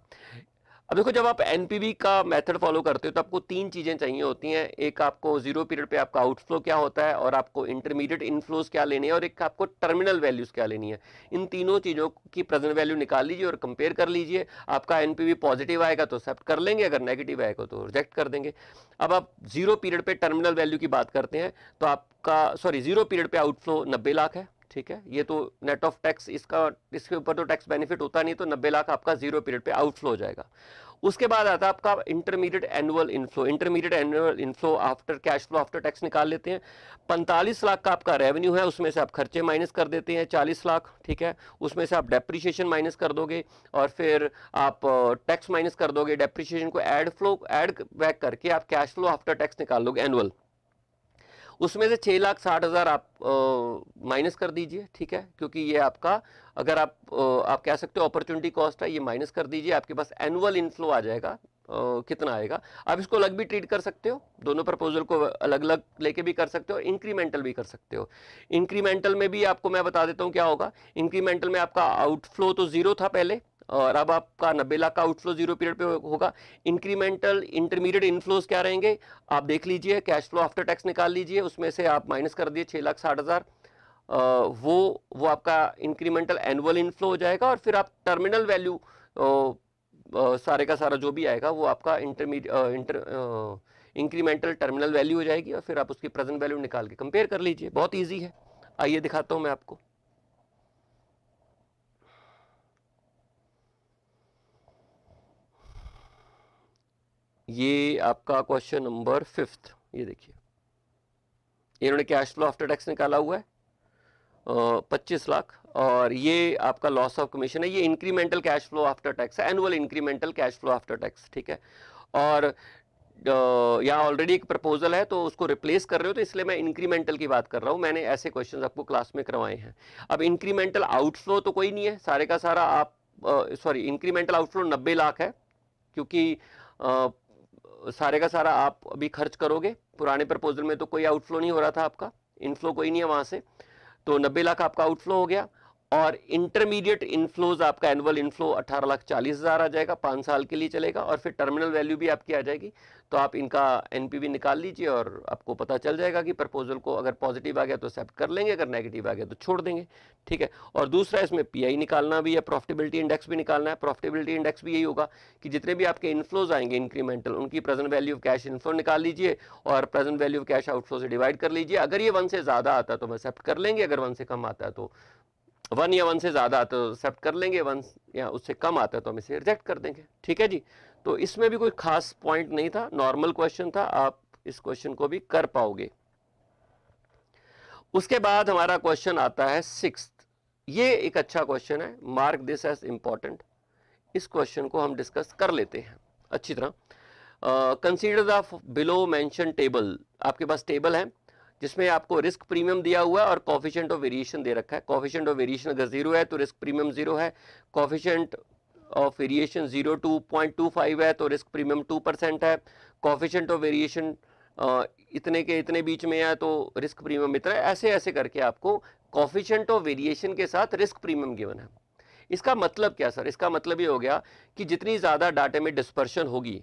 अब देखो जब आप NPV का मेथड फॉलो करते हो तो आपको 3 चीजें चाहिए होती हैं। एक आपको जीरो पीरियड पे आपका आउटफ्लो क्या होता है और आपको इंटरमीडिएट इनफ्लोज क्या लेने हैं और एक आपको टर्मिनल वैल्यूज क्या लेनी है। इन तीनों चीजों की प्रेजेंट वैल्यू निकाल लीजिए और कंपेयर कर लीजिए। आपका NPV पॉजिटिव आएगा तो एक्सेप्ट कर लेंगे, अगर नेगेटिव आएगा तो रिजेक्ट कर देंगे। अब आप जीरो पीरियड पे टर्मिनल वैल्यू की बात करते हैं तो आपका जीरो पीरियड पे आउटफ्लो 90 लाख है, ठीक है। ये तो नेट ऑफ टैक्स, इसके ऊपर तो टैक्स बेनिफिट होता नहीं, तो 90 लाख आपका जीरो पीरियड पे आउटफ्लो हो जाएगा। उसके बाद आता है आपका intermediate annual inflow. Intermediate annual inflow after cash flow after tax निकाल लेते हैं। 45 लाख का आपका रेवेन्यू है, उसमें से आप खर्चे माइनस कर देते हैं 40 लाख, ठीक है। उसमें से आप डेप्रिसिएशन माइनस कर दोगे और फिर आप टैक्स माइनस कर दोगे। डेप्रिसिएशन को ऐड बैक करके आप कैश फ्लो आफ्टर टैक्स निकाल लोगे एनुअल। उसमें से 6,60,000 आप माइनस कर दीजिए, ठीक है, क्योंकि ये आपका, अगर आप कह सकते हो अपॉर्चुनिटी कॉस्ट है, ये माइनस कर दीजिए, आपके पास एनुअल इनफ्लो आ जाएगा। कितना आएगा? आप इसको अलग भी ट्रीट कर सकते हो, दोनों प्रपोजल को अलग अलग लेके भी कर सकते हो, इंक्रीमेंटल भी कर सकते हो। इंक्रीमेंटल में भी आपको मैं बता देता हूँ क्या होगा। इंक्रीमेंटल में आपका आउटफ्लो तो जीरो था पहले, और अब आपका 90 लाख का आउटफ्लो जीरो पीरियड पे होगा। इंक्रीमेंटल इंटरमीडिएट इनफ्लोज क्या रहेंगे आप देख लीजिए, कैश फ्लो आफ्टर टैक्स निकाल लीजिए, उसमें से आप माइनस कर दिए 6,60,000, वो आपका इंक्रीमेंटल एनुअल इनफ्लो हो जाएगा। और फिर आप टर्मिनल वैल्यू सारे का सारा जो भी आएगा वो आपका इंक्रीमेंटल टर्मिनल वैल्यू हो जाएगी, और फिर आप उसकी प्रेजेंट वैल्यू निकाल के कंपेयर कर लीजिए। बहुत ईजी है, आइए दिखाता हूं मैं आपको। ये आपका क्वेश्चन नंबर 5, ये देखिए, इन्होंने कैश फ्लो आफ्टर टैक्स निकाला हुआ है 25 लाख, और ये आपका लॉस ऑफ कमीशन है। ये incremental cash flow after tax है, annual incremental cash flow after tax, ठीक है। और यहाँ ऑलरेडी एक प्रपोजल है तो उसको रिप्लेस कर रहे हो, तो इसलिए मैं इंक्रीमेंटल की बात कर रहा हूँ। मैंने ऐसे क्वेश्चंस आपको क्लास में करवाए हैं। अब इंक्रीमेंटल आउटफ्लो तो कोई नहीं है, सारे का सारा आप सॉरी इंक्रीमेंटल आउटफ्लो 90 लाख है, क्योंकि सारे का सारा आप अभी खर्च करोगे। पुराने प्रपोजल में तो कोई आउटफ्लो नहीं हो रहा था, आपका इनफ्लो कोई नहीं है वहां से, तो 90 लाख आपका आउटफ्लो हो गया। और इंटरमीडिएट इनफ्लोज आपका एनुअल इनफ्लो 18,40,000 आ जाएगा, 5 साल के लिए चलेगा। और फिर टर्मिनल वैल्यू भी आपकी आ जाएगी, तो आप इनका एनपीवी निकाल लीजिए और आपको पता चल जाएगा कि प्रपोजल को अगर पॉजिटिव आ गया तो एक्सेप्ट कर लेंगे, अगर नेगेटिव आ गया तो छोड़ देंगे, ठीक है। और दूसरा इसमें पीआई निकालना भी है, प्रॉफिटेबिलिटी इंडेक्स भी निकालना है। प्रॉफिटेबिलिटी इंडेक्स भी यही होगा कि जितने भी आपके इनफ्लोज आएंगे इंक्रीमेंटल, उनकी present value of cash inflow निकाल लीजिए और present value of cash outflow से डिवाइड कर लीजिए। अगर ये 1 से ज़्यादा आता है तो एक्सेप्ट कर लेंगे, अगर 1 से कम आता है तो 1 या 1 से ज़्यादा आता है तो एक्सेप्ट कर लेंगे, 1 या उससे कम आता है तो हम इसे रिजेक्ट कर देंगे, ठीक है जी। तो इसमें भी कोई खास पॉइंट नहीं था, नॉर्मल क्वेश्चन था, आप इस क्वेश्चन को भी कर पाओगे। उसके बाद हमारा क्वेश्चन आता है 6th। ये एक अच्छा क्वेश्चन है, मार्क दिस एज इंपॉर्टेंट। इस क्वेश्चन को हम डिस्कस कर लेते हैं अच्छी तरह। Consider the below mention table. आपके पास टेबल है जिसमें आपको रिस्क प्रीमियम दिया हुआ है और कोफिशिएंट ऑफ वेरिएशन दे रखा है। कोफिशिएंट ऑफ वेरिएशन अगर 0 है तो रिस्क प्रीमियम 0 है, कोफिशिएंट ऑफ वेरिएशन 0.25 है तो रिस्क प्रीमियम 2% है, कोफिशिएंट ऑफ वेरिएशन इतने के इतने बीच में है तो रिस्क प्रीमियम इतना है। ऐसे ऐसे करके आपको कोफिशिएंट ऑफ वेरिएशन के साथ रिस्क प्रीमियम गिवन है। इसका मतलब क्या सर? इसका मतलब ये हो गया कि जितनी ज़्यादा डाटा में डिस्पर्शन होगी,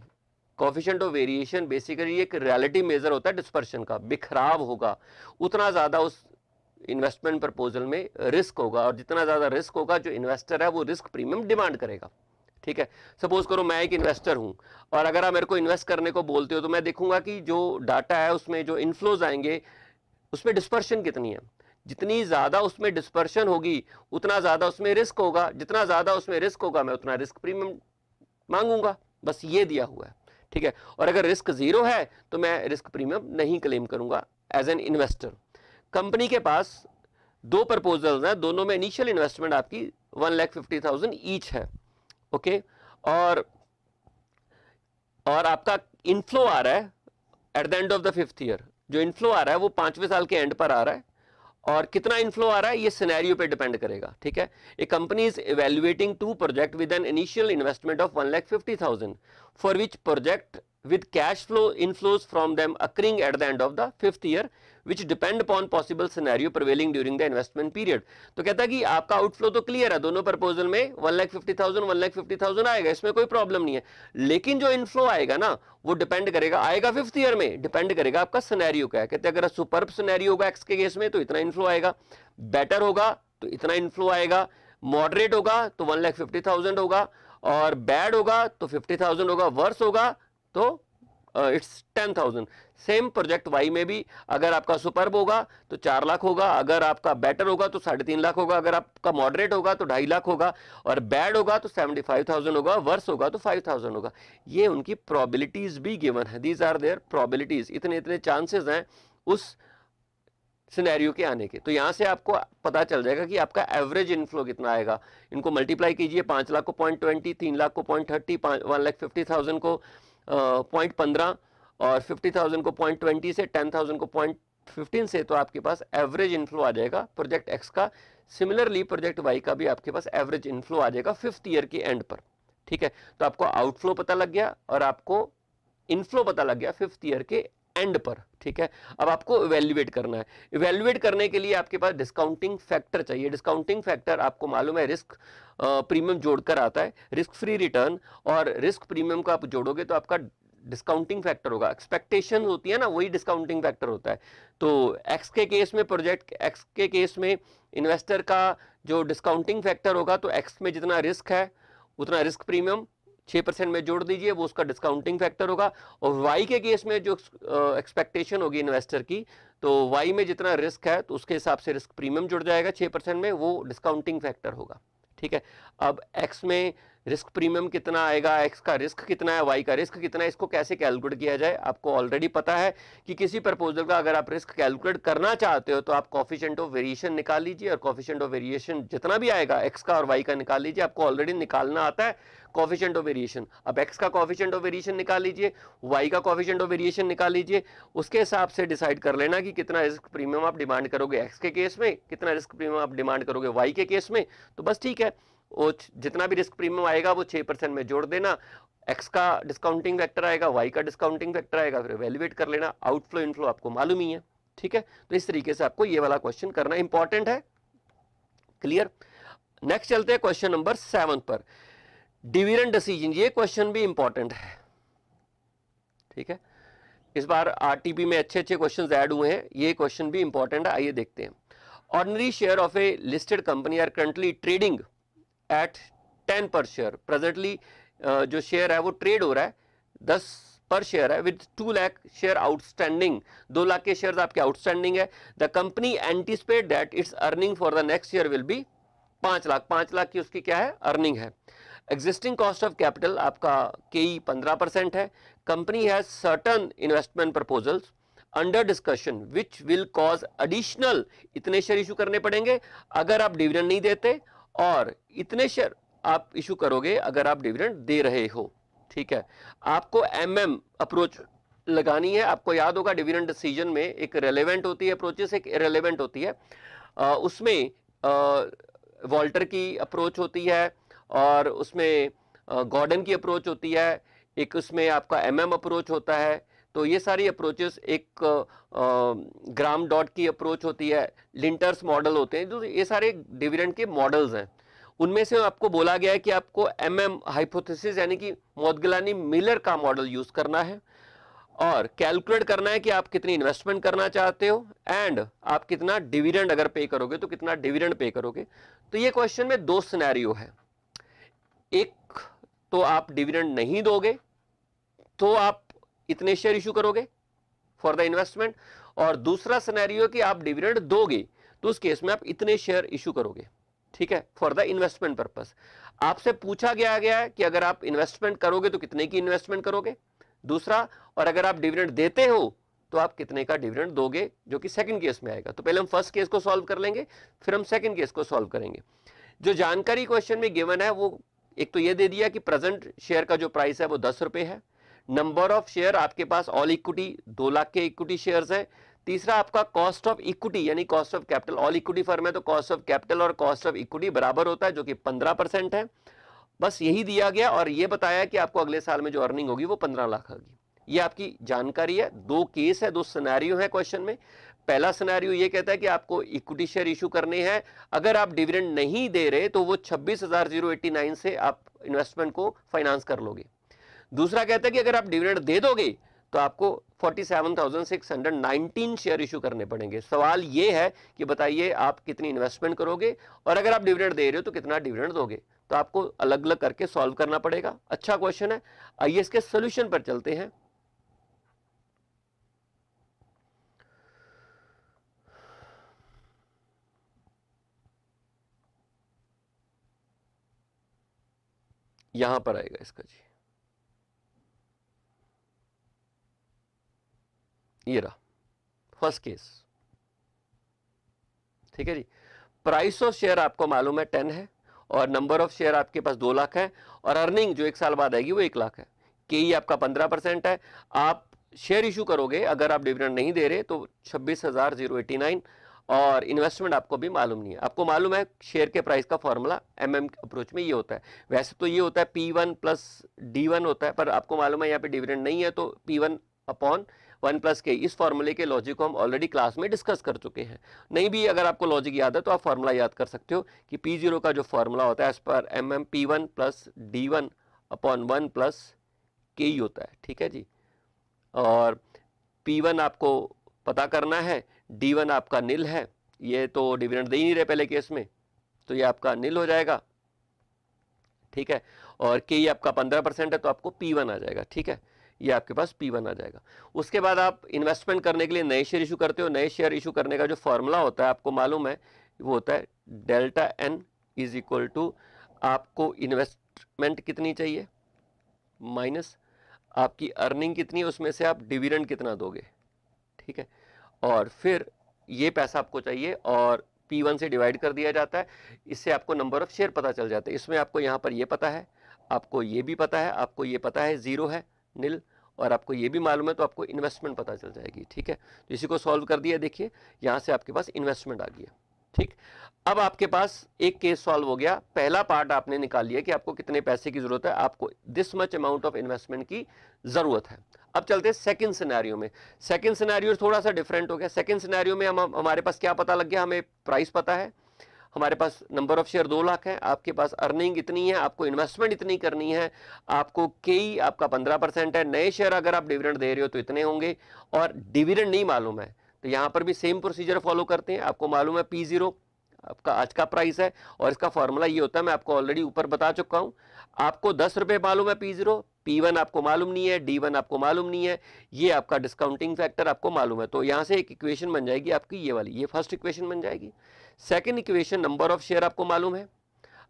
कोफिशिएंट ऑफ वेरिएशन बेसिकली एक रियलिटी मेजर होता है डिस्पर्शन का, बिखराव होगा, उतना ज़्यादा उस इन्वेस्टमेंट प्रपोजल में रिस्क होगा, और जितना ज़्यादा रिस्क होगा जो इन्वेस्टर है वो रिस्क प्रीमियम डिमांड करेगा, ठीक है। सपोज करो मैं एक इन्वेस्टर हूं और अगर आप मेरे को इन्वेस्ट करने को बोलते हो तो मैं देखूंगा कि जो डाटा है उसमें जो इनफ्लोज आएंगे उसमें डिस्पर्शन कितनी है। जितनी ज़्यादा उसमें डिस्पर्शन होगी उतना ज़्यादा उसमें रिस्क होगा, जितना ज़्यादा उसमें रिस्क होगा मैं उतना रिस्क प्रीमियम मांगूंगा, बस ये दिया हुआ है, ठीक है। और अगर रिस्क 0 है तो मैं रिस्क प्रीमियम नहीं क्लेम करूंगा एज एन इन्वेस्टर। कंपनी के पास 2 प्रपोजल्स हैं, दोनों में इनिशियल इन्वेस्टमेंट आपकी 1,50,000 ईच है, ओके। और आपका इनफ्लो आ रहा है at the end of the 5th year. जो इनफ्लो आ रहा है वो 5वें साल के एंड पर आ रहा है, और कितना इनफ्लो आ रहा है ये सिनेरियो पे डिपेंड करेगा, ठीक है। A company is evaluating 2 project with an initial investment of 1,50,000 for which project with cash flow inflows from them occurring at the end of the 5th year which depend upon possible scenario prevailing during the investment period। तो कहता है कि आपका outflow तो clear है, दोनों proposal में 1,50,000 आएगा, इसमें कोई प्रॉब्लम नहीं है। लेकिन जो इनफ्लो आएगा ना वो डिपेंड करेगा, आएगा 5th ईयर में, डिपेंड करेगा आपका सिनेरियो क्या है। कहते हैं अगर सुपर्ब सिनेरियो होगा एक्स के केस में तो इतना इनफ्लो आएगा, बेटर होगा तो इतना इनफ्लो आएगा, मॉडरेट होगा तो 1,50,000 होगा, और बैड होगा तो 50,000 होगा, वर्स होगा तो इट्स 10,000। सेम प्रोजेक्ट वाई में भी अगर आपका सुपर्ब होगा तो 4 लाख होगा, अगर आपका बेटर होगा तो 3.5 लाख होगा, अगर आपका मॉडरेट होगा तो 2.5 लाख होगा, और बैड होगा तो 75,000 होगा, वर्स होगा तो 5,000 होगा। ये उनकी प्रोबेबिलिटीज भी गिवन है, दीज आर देयर प्रोबेबिलिटीज, इतने इतने चांसेस हैं उस सिनेरियो के आने के। तो यहां से आपको पता चल जाएगा कि आपका एवरेज इनफ्लो कितना आएगा। इनको मल्टीप्लाई कीजिए, 5 लाख को 0.20, 3 लाख को 0.30, 1,50,000 को 0.15 और 50,000 को 0.20 से, 10,000 को 0.15 से, तो आपके पास एवरेज इनफ्लो आ जाएगा प्रोजेक्ट एक्स का। सिमिलरली प्रोजेक्ट वाई का भी आपके पास एवरेज इनफ्लो आ जाएगा 5th ईयर के एंड पर। ठीक है, तो आपको आउटफ्लो पता लग गया और आपको इनफ्लो पता लग गया 5th ईयर के एंड पर। ठीक है, अब आपको इवेल्युएट करना है। इवेल्युएट करने के लिए आपके पास डिस्काउंटिंग फैक्टर चाहिए। डिस्काउंटिंग फैक्टर आपको मालूम है रिस्क प्रीमियम जोड़कर आता है, रिस्क फ्री रिटर्न और रिस्क प्रीमियम को आप जोड़ोगे तो आपका डिस्काउंटिंग फैक्टर होगा। एक्सपेक्टेशन होती है ना, वही डिस्काउंटिंग फैक्टर होता है। तो एक्स के केस में, प्रोजेक्ट एक्स के केस में इन्वेस्टर का जो डिस्काउंटिंग फैक्टर होगा, तो एक्स में जितना रिस्क है उतना रिस्क प्रीमियम 6% में जोड़ दीजिए, वो उसका डिस्काउंटिंग फैक्टर होगा। और वाई के केस में जो एक्सपेक्टेशन होगी इन्वेस्टर की, तो वाई में जितना रिस्क है तो उसके हिसाब से रिस्क प्रीमियम जुड़ जाएगा 6% में, वो डिस्काउंटिंग फैक्टर होगा। ठीक है, अब एक्स में रिस्क प्रीमियम कितना आएगा, एक्स का रिस्क कितना है, वाई का रिस्क कितना है, इसको कैसे कैलकुलेट किया जाए आपको ऑलरेडी पता है कि किसी प्रपोजल का अगर आप रिस्क कैलकुलेट करना चाहते हो तो आप कोफिशिएंट ऑफ वेरिएशन निकाल लीजिए, और कोफिशिएंट ऑफ वेरिएशन जितना भी आएगा एक्स का और वाई का निकाल लीजिए। आपको ऑलरेडी निकालना आता है कोफिशिएंट ऑफ वेरिएशन। अब एक्स का कोफिशिएंट ऑफ वेरिएशन निकाल लीजिए, वाई का कोफिशिएंट ऑफ वेरिएशन निकाल लीजिए, उसके हिसाब से डिसाइड कर लेना कि कितना रिस्क प्रीमियम आप डिमांड करोगे एक्स के केस में, कितना रिस्क प्रीमियम आप डिमांड करोगे वाई के केस में। तो बस ठीक है, वो जितना भी रिस्क प्रीमियम आएगा वो 6% में जोड़ देना, एक्स का डिस्काउंटिंग फैक्टर आएगा, वाई का डिस्काउंटिंग फैक्टर आएगा, फिर वैल्यूएट कर लेना। आउटफ्लो इनफ्लो आपको मालूम ही है। ठीक है, तो इस तरीके से आपको ये वाला क्वेश्चन करना इंपॉर्टेंट है। क्लियर? नेक्स्ट चलते हैं क्वेश्चन नंबर 7 पर, डिविडेंड डिसीजन। ये क्वेश्चन भी इंपॉर्टेंट है। ठीक है, इस बार आरटीपी में अच्छे अच्छे क्वेश्चंस ऐड हुए हैं, ये क्वेश्चन भी इंपॉर्टेंट है। आइए देखते हैं। Ordinary share of a listed company are currently trading at 10 per share. Presently जो शेयर है वो ट्रेड हो रहा है 10 पर शेयर है, with 2 lakh share outstanding. 2 lakh के शेयर आपके आउटस्टैंडिंग है। The company anticipate that it's earning for the next year will be 5 lakh. 5 lakh की उसकी क्या है, अर्निंग है। एग्जिस्टिंग कॉस्ट ऑफ कैपिटल आपका केई 15% है। Company has certain investment proposals under discussion which will cause additional, इतने शेयर इशू करने पड़ेंगे अगर आप डिविडेंड नहीं देते, और इतने शेयर आप इशू करोगे अगर आप डिविडेंड दे रहे हो। ठीक है, आपको MM अप्रोच लगानी है। आपको याद होगा डिविडेंड डिसीजन में एक रेलेवेंट होती है अप्रोचेस, एक इरेलेवेंट होती है। उसमें वॉल्टर की अप्रोच होती है, और उसमें गॉर्डन की अप्रोच होती है, एक उसमें आपका MM अप्रोच होता है। तो ये सारी अप्रोचेस, एक ग्राम डॉट की अप्रोच होती है, लिंटर्स मॉडल होते हैं, जो ये सारे डिविडेंड के मॉडल्स हैं। उनमें से आपको बोला गया है कि आपको MM हाइपोथेसिस यानी कि मोदगिलानी मिलर का मॉडल यूज करना है, और कैलकुलेट करना है कि आप कितनी इन्वेस्टमेंट करना चाहते हो, एंड आप कितना डिविडेंड अगर पे करोगे तो कितना डिविडेंड पे करोगे। तो ये क्वेश्चन में 2 सिनेरियो है। एक तो आप डिविडेंड नहीं दोगे तो आप इतने शेयर इशू करोगे फॉर द इन्वेस्टमेंट, और दूसरा सिनेरियो कि आप डिविडेंड दोगे तो उस केस में आप इतने शेयर इशू करोगे। ठीक है, फॉर द इन्वेस्टमेंट पर्पस। आपसे पूछा गया है कि अगर आप इन्वेस्टमेंट करोगे तो कितने की इन्वेस्टमेंट करोगे, दूसरा, और अगर आप डिविडेंड देते हो तो आप कितने का डिविडेंड दोगे, जो कि सेकंड केस में आएगा। तो पहले हम फर्स्ट केस को सॉल्व कर लेंगे, फिर हम सेकंड केस को सॉल्व करेंगे। जो जानकारी क्वेश्चन में गिवन है वो एक तो ये दे दिया कि प्रेजेंट शेयर का जो प्राइस है वो 10 रुपए है। नंबर ऑफ शेयर आपके पास ऑल इक्विटी 2 लाख के इक्विटी शेयर्स है। तीसरा आपका कॉस्ट ऑफ इक्विटी यानी cost of capital, all equity firm है तो कॉस्ट ऑफ कैपिटल और कॉस्ट ऑफ इक्विटी बराबर होता है, जो कि 15% है। बस यही दिया गया, और ये बताया कि आपको अगले साल में जो अर्निंग होगी वो 15 लाख होगी। ये आपकी जानकारी है। 2 केस है, 2 सिनेरियो है क्वेश्चन में। पहला सिनेरियो ये कहता है कि आपको इक्विटी शेयर इशू करने हैं, अगर आप डिविडेंड नहीं दे रहे तो वो 26,089 से आप इन्वेस्टमेंट को फाइनेंस कर लोगे। दूसरा कहता है कि अगर आप डिविडेंड दे दोगे तो आपको 47,619 शेयर इशू करने पड़ेंगे। सवाल ये है कि बताइए आप कितनी इन्वेस्टमेंट करोगे, और अगर आप डिविडेंड दे रहे हो तो कितना डिविडेंड दोगे। तो आपको अलग अलग करके सॉल्व करना पड़ेगा। अच्छा क्वेश्चन है। आइए इसके सोल्यूशन पर चलते हैं। यहां पर आएगा इसका जी, ये रहा फर्स्ट केस, ठीक है जी। प्राइस ऑफ शेयर आपको मालूम है 10 है और नंबर ऑफ शेयर आपके पास 2 लाख है और अर्निंग जो 1 साल बाद आएगी वो 1 लाख है। के आपका 15% है। आप शेयर इशू करोगे अगर आप डिविडेंड नहीं दे रहे तो 26,089 और इन्वेस्टमेंट आपको भी मालूम नहीं है। आपको मालूम है शेयर के प्राइस का फॉर्मूला एमएम अप्रोच में ये होता है, वैसे तो ये होता है P1 प्लस D1 होता है, पर आपको मालूम है यहाँ पे डिविडेंड नहीं है तो P1 अपॉन 1 प्लस के। इस फॉर्मूले के लॉजिक को हम ऑलरेडी क्लास में डिस्कस कर चुके हैं, नहीं भी अगर आपको लॉजिक याद है तो आप फॉर्मूला याद कर सकते हो कि P0 का जो फॉर्मूला होता है as per MM P1 plus D1 upon 1 plus के होता है, ठीक है जी। और P1 आपको पता करना है, D1 आपका नील है, ये तो डिविडेंड दे ही नहीं रहे पहले केस में तो ये आपका नील हो जाएगा, ठीक है। और के आपका 15% है तो आपको P1 आ जाएगा, ठीक है, ये आपके पास P1 आ जाएगा। उसके बाद आप इन्वेस्टमेंट करने के लिए नए शेयर इशू करते हो। नए शेयर इशू करने का जो फॉर्मूला होता है आपको मालूम है, वो होता है delta N is equal to आपको इन्वेस्टमेंट कितनी चाहिए माइनस आपकी अर्निंग कितनी है, उसमें से आप डिविडेंड कितना दोगे, ठीक है। और फिर ये पैसा आपको चाहिए और P1 से डिवाइड कर दिया जाता है, इससे आपको नंबर ऑफ शेयर पता चल जाता है। इसमें आपको यहाँ पर ये पता है, आपको ये भी पता है, आपको ये पता है जीरो है नील, और आपको ये भी मालूम है तो आपको इन्वेस्टमेंट पता चल जाएगी, ठीक है। तो इसी को सॉल्व कर दिया, देखिए यहाँ से आपके पास इन्वेस्टमेंट आ गया, ठीक। अब आपके पास एक केस सॉल्व हो गया, पहला पार्ट आपने निकाल लिया कि आपको कितने पैसे की जरूरत है, आपको this much amount of investment की जरूरत है। अब चलते हैं सेकंड सिनेरियो में। सेकंड सिनेरियो थोड़ा सा डिफरेंट हो गया। सेकंड सिनेरियो में हमारे पास क्या पता लग गया, हमें प्राइस पता है, हमारे पास नंबर ऑफ शेयर 2 लाख है, आपके पास अर्निंग इतनी है, आपको इन्वेस्टमेंट इतनी करनी है, आपको के आपका 15% है, नए शेयर अगर आप डिविडेंड दे रहे हो तो इतने होंगे और डिविडेंड नहीं मालूम है तो यहां पर भी सेम प्रोसीजर फॉलो करते हैं। आपको मालूम है P0 आपका आज का प्राइस है और इसका फॉर्मूला ये होता है, मैं आपको ऑलरेडी ऊपर बता चुका हूं। आपको 10 रुपए मालूम है P0, P1 आपको मालूम नहीं है, D1 आपको मालूम नहीं है, ये आपका डिस्काउंटिंग फैक्टर आपको मालूम है। तो यहां से एक इक्वेशन बन जाएगी आपकी ये वाली, ये फर्स्ट इक्वेशन बन जाएगी। Second equation, number of share आपको मालूम है,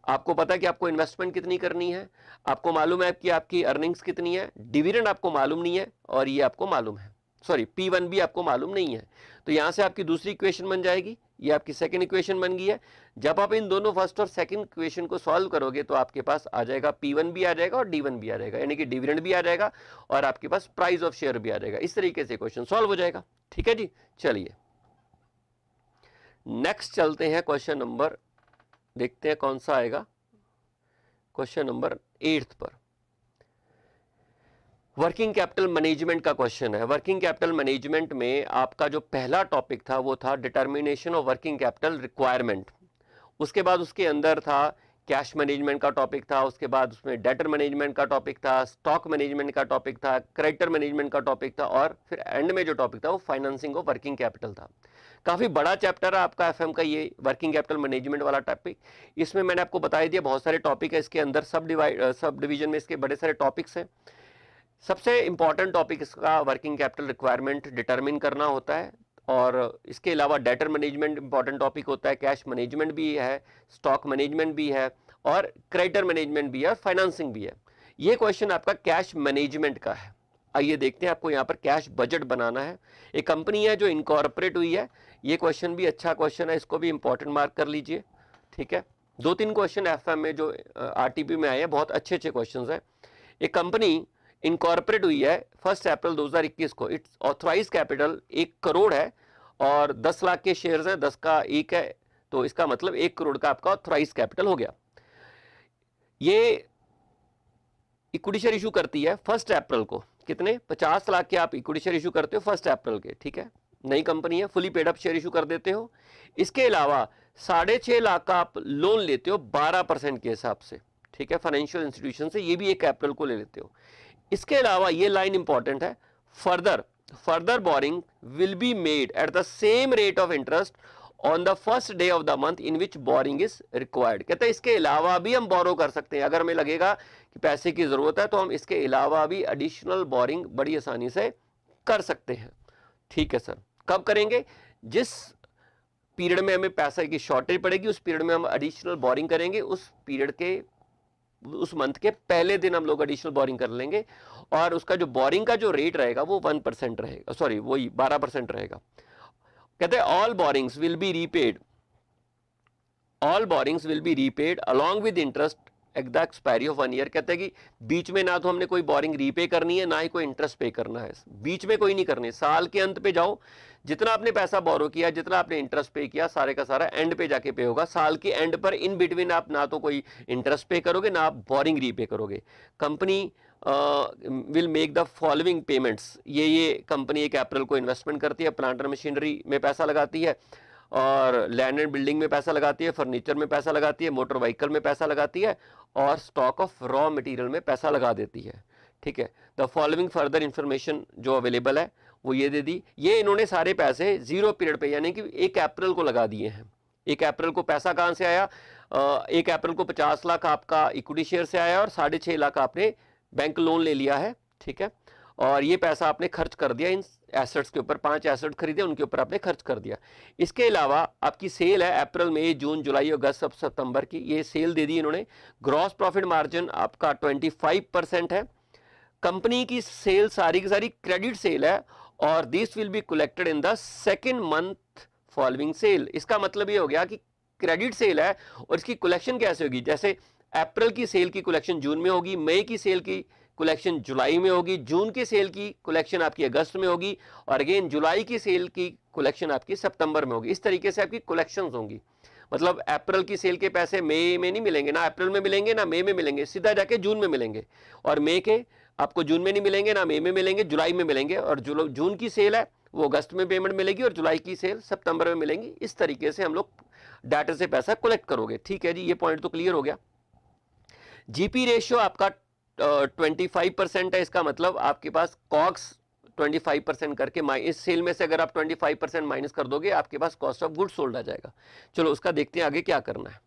आपको पता है कि आपको इन्वेस्टमेंट कितनी करनी है, आपको मालूम है कि आपकी अर्निंग्स कितनी है, डिविडेंड आपको मालूम नहीं है और ये आपको मालूम है, सॉरी P1 भी आपको मालूम नहीं है। तो यहां से आपकी दूसरी इक्वेशन बन जाएगी, ये आपकी सेकंड इक्वेशन बन गई है। जब आप इन दोनों फर्स्ट और सेकंड इक्वेशन को सॉल्व करोगे तो आपके पास आ जाएगा P1 भी आ जाएगा और D1 भी आ जाएगा, यानी कि डिविडेंड भी आ जाएगा और आपके पास प्राइस ऑफ शेयर भी आ जाएगा। इस तरीके से क्वेश्चन सॉल्व हो जाएगा, ठीक है जी। चलिए नेक्स्ट चलते हैं क्वेश्चन नंबर, देखते हैं कौन सा आएगा, क्वेश्चन नंबर 8 पर। वर्किंग कैपिटल मैनेजमेंट का क्वेश्चन है। वर्किंग कैपिटल मैनेजमेंट में आपका जो पहला टॉपिक था वो था determination of working capital requirement, उसके बाद उसके अंदर था कैश मैनेजमेंट का टॉपिक था, उसके बाद उसमें डेटर मैनेजमेंट का टॉपिक था, स्टॉक मैनेजमेंट का टॉपिक था, क्रेडिटर मैनेजमेंट का टॉपिक था और फिर एंड में जो टॉपिक था वो फाइनेंसिंग ऑफ वर्किंग कैपिटल था। काफ़ी बड़ा चैप्टर है आपका एफएम का ये वर्किंग कैपिटल मैनेजमेंट वाला टॉपिक। इसमें मैंने आपको बता दिया बहुत सारे टॉपिक है इसके अंदर, सब डिवीजन में इसके बड़े सारे टॉपिक्स हैं। सबसे इंपॉर्टेंट टॉपिक इसका वर्किंग कैपिटल रिक्वायरमेंट डिटरमिन करना होता है और इसके अलावा डेटर मैनेजमेंट इंपॉर्टेंट टॉपिक होता है, कैश मैनेजमेंट भी है, स्टॉक मैनेजमेंट भी है और क्रेडिटर मैनेजमेंट भी है और फाइनेंसिंग भी है। ये क्वेश्चन आपका कैश मैनेजमेंट का है। आइए देखते हैं, आपको यहाँ पर कैश बजट बनाना है। एक कंपनी है जो इनकॉर्पोरेट हुई है, ये क्वेश्चन भी अच्छा क्वेश्चन है, इसको भी इंपॉर्टेंट मार्क कर लीजिए, ठीक है। 2-3 क्वेश्चन एफएम में जो आरटीपी में आए हैं बहुत अच्छे अच्छे क्वेश्चन है। एक कंपनी इनकॉर्पोरेट हुई है 1 अप्रैल 2021 को, इट्स ऑथराइज कैपिटल 1 करोड़ है और 10 लाख के शेयर्स हैं, 10 का 1 है तो इसका मतलब 1 करोड़ का आपका ऑथराइज कैपिटल हो गया। ये इक्विटी शेयर इशू करती है 1 अप्रैल को, कितने 50 लाख के आप इक्विटी शेयर इशू करते हो 1 अप्रैल के, ठीक है। नई कंपनी है, fully paid up share issue कर देते हो। इसके अलावा 6.5 लाख का आप लोन लेते हो 12% के हिसाब से, ठीक है, फाइनेंशियल इंस्टीट्यूशन से, ये भी 1 अप्रैल को ले लेते हो। इसके अलावा ये लाइन इंपॉर्टेंट है, further boring will be made at the same rate of interest on the first day of the month in which boring is required. कहते हैं इसके अलावा भी हम बोरो कर सकते हैं, अगर हमें लगेगा कि पैसे की जरूरत है तो हम इसके अलावा भी एडिशनल बोरिंग बड़ी आसानी से कर सकते हैं, ठीक है सर। कब करेंगे, जिस पीरियड में हमें पैसे की शॉर्टेज पड़ेगी उस पीरियड में हम एडिशनल बोरिंग करेंगे, उस पीरियड के उस मंथ के पहले दिन हम लोग एडिशनल बोरिंग कर लेंगे और उसका जो बोरिंग का जो रेट रहेगा वो 1% रहेगा, सॉरी वही 12% रहेगा। कहते हैं all borings will be repaid, all borings will be repaid along with interest at the expiry of 1 year. कहते हैं कि बीच में ना तो हमने कोई बोरिंग रीपे करनी है ना ही कोई इंटरेस्ट पे करना है, बीच में कोई नहीं करनी। साल के अंत पे जाओ, जितना आपने पैसा बोरो किया, जितना आपने इंटरेस्ट पे किया, सारे का सारा एंड पे जाके पे होगा। साल के एंड पर इन बिटवीन आप ना तो कोई इंटरेस्ट पे करोगे ना आप बोरिंग रीपे करोगे। Company will make the following payments, ये कंपनी 1 अप्रैल को इन्वेस्टमेंट करती है, प्लांट और मशीनरी में पैसा लगाती है और लैंड एंड बिल्डिंग में पैसा लगाती है, फर्नीचर में पैसा लगाती है, मोटर व्हीकल में पैसा लगाती है और स्टॉक ऑफ रॉ मटेरियल में पैसा लगा देती है। ठीक है, द फॉलोइंग फर्दर इंफॉर्मेशन जो अवेलेबल है वो ये दे दी। ये इन्होंने सारे पैसे 0 पीरियड पे यानी कि 1 अप्रैल को लगा दिए हैं। 1 अप्रैल को पैसा कहाँ से आया? 1 अप्रैल को 50 लाख आपका इक्विटी शेयर से आया और 6.5 लाख आपने बैंक लोन ले लिया है। ठीक है, और ये पैसा आपने खर्च कर दिया इन एसेट्स के ऊपर, 5 एसेट खरीदे उनके ऊपर आपने खर्च कर दिया। इसके अलावा आपकी सेल है अप्रैल, मई, जून, जुलाई, अगस्त, सितंबर की, ये सेल दे दी इन्होंने। ग्रॉस प्रॉफिट मार्जिन आपका 25% है। कंपनी की सेल सारी की सारी क्रेडिट सेल है और this will be collected in the second month following sale. इसका मतलब ये हो गया कि क्रेडिट सेल है और इसकी कलेक्शन कैसे होगी? जैसे अप्रैल की सेल की कलेक्शन जून में होगी, मई की सेल की कलेक्शन जुलाई में होगी, जून की सेल की कलेक्शन आपकी अगस्त में होगी और अगेन जुलाई की सेल की कलेक्शन आपकी सितंबर में होगी। इस तरीके से आपकी कलेक्शंस होंगी। मतलब अप्रैल की सेल के पैसे मई में नहीं मिलेंगे, ना अप्रैल में मिलेंगे ना मई में मिलेंगे, सीधा जाके जून में मिलेंगे। और मई के आपको जून में नहीं मिलेंगे, ना मई में मिलेंगे, जुलाई में मिलेंगे। और जून की सेल है वो अगस्त में पेमेंट मिलेगी और जुलाई की सेल सितंबर में मिलेंगी। इस तरीके से हम लोग डाटा से पैसा कलेक्ट करोगे। ठीक है जी, ये पॉइंट तो क्लियर हो गया। जीपी रेशियो आपका 25% है। इसका मतलब आपके पास कॉग्स 25% करके इस सेल में से अगर आप 25% माइनस कर दोगे आपके पास कॉस्ट ऑफ गुड्स सोल्ड आ जाएगा। चलो उसका देखते हैं आगे क्या करना है।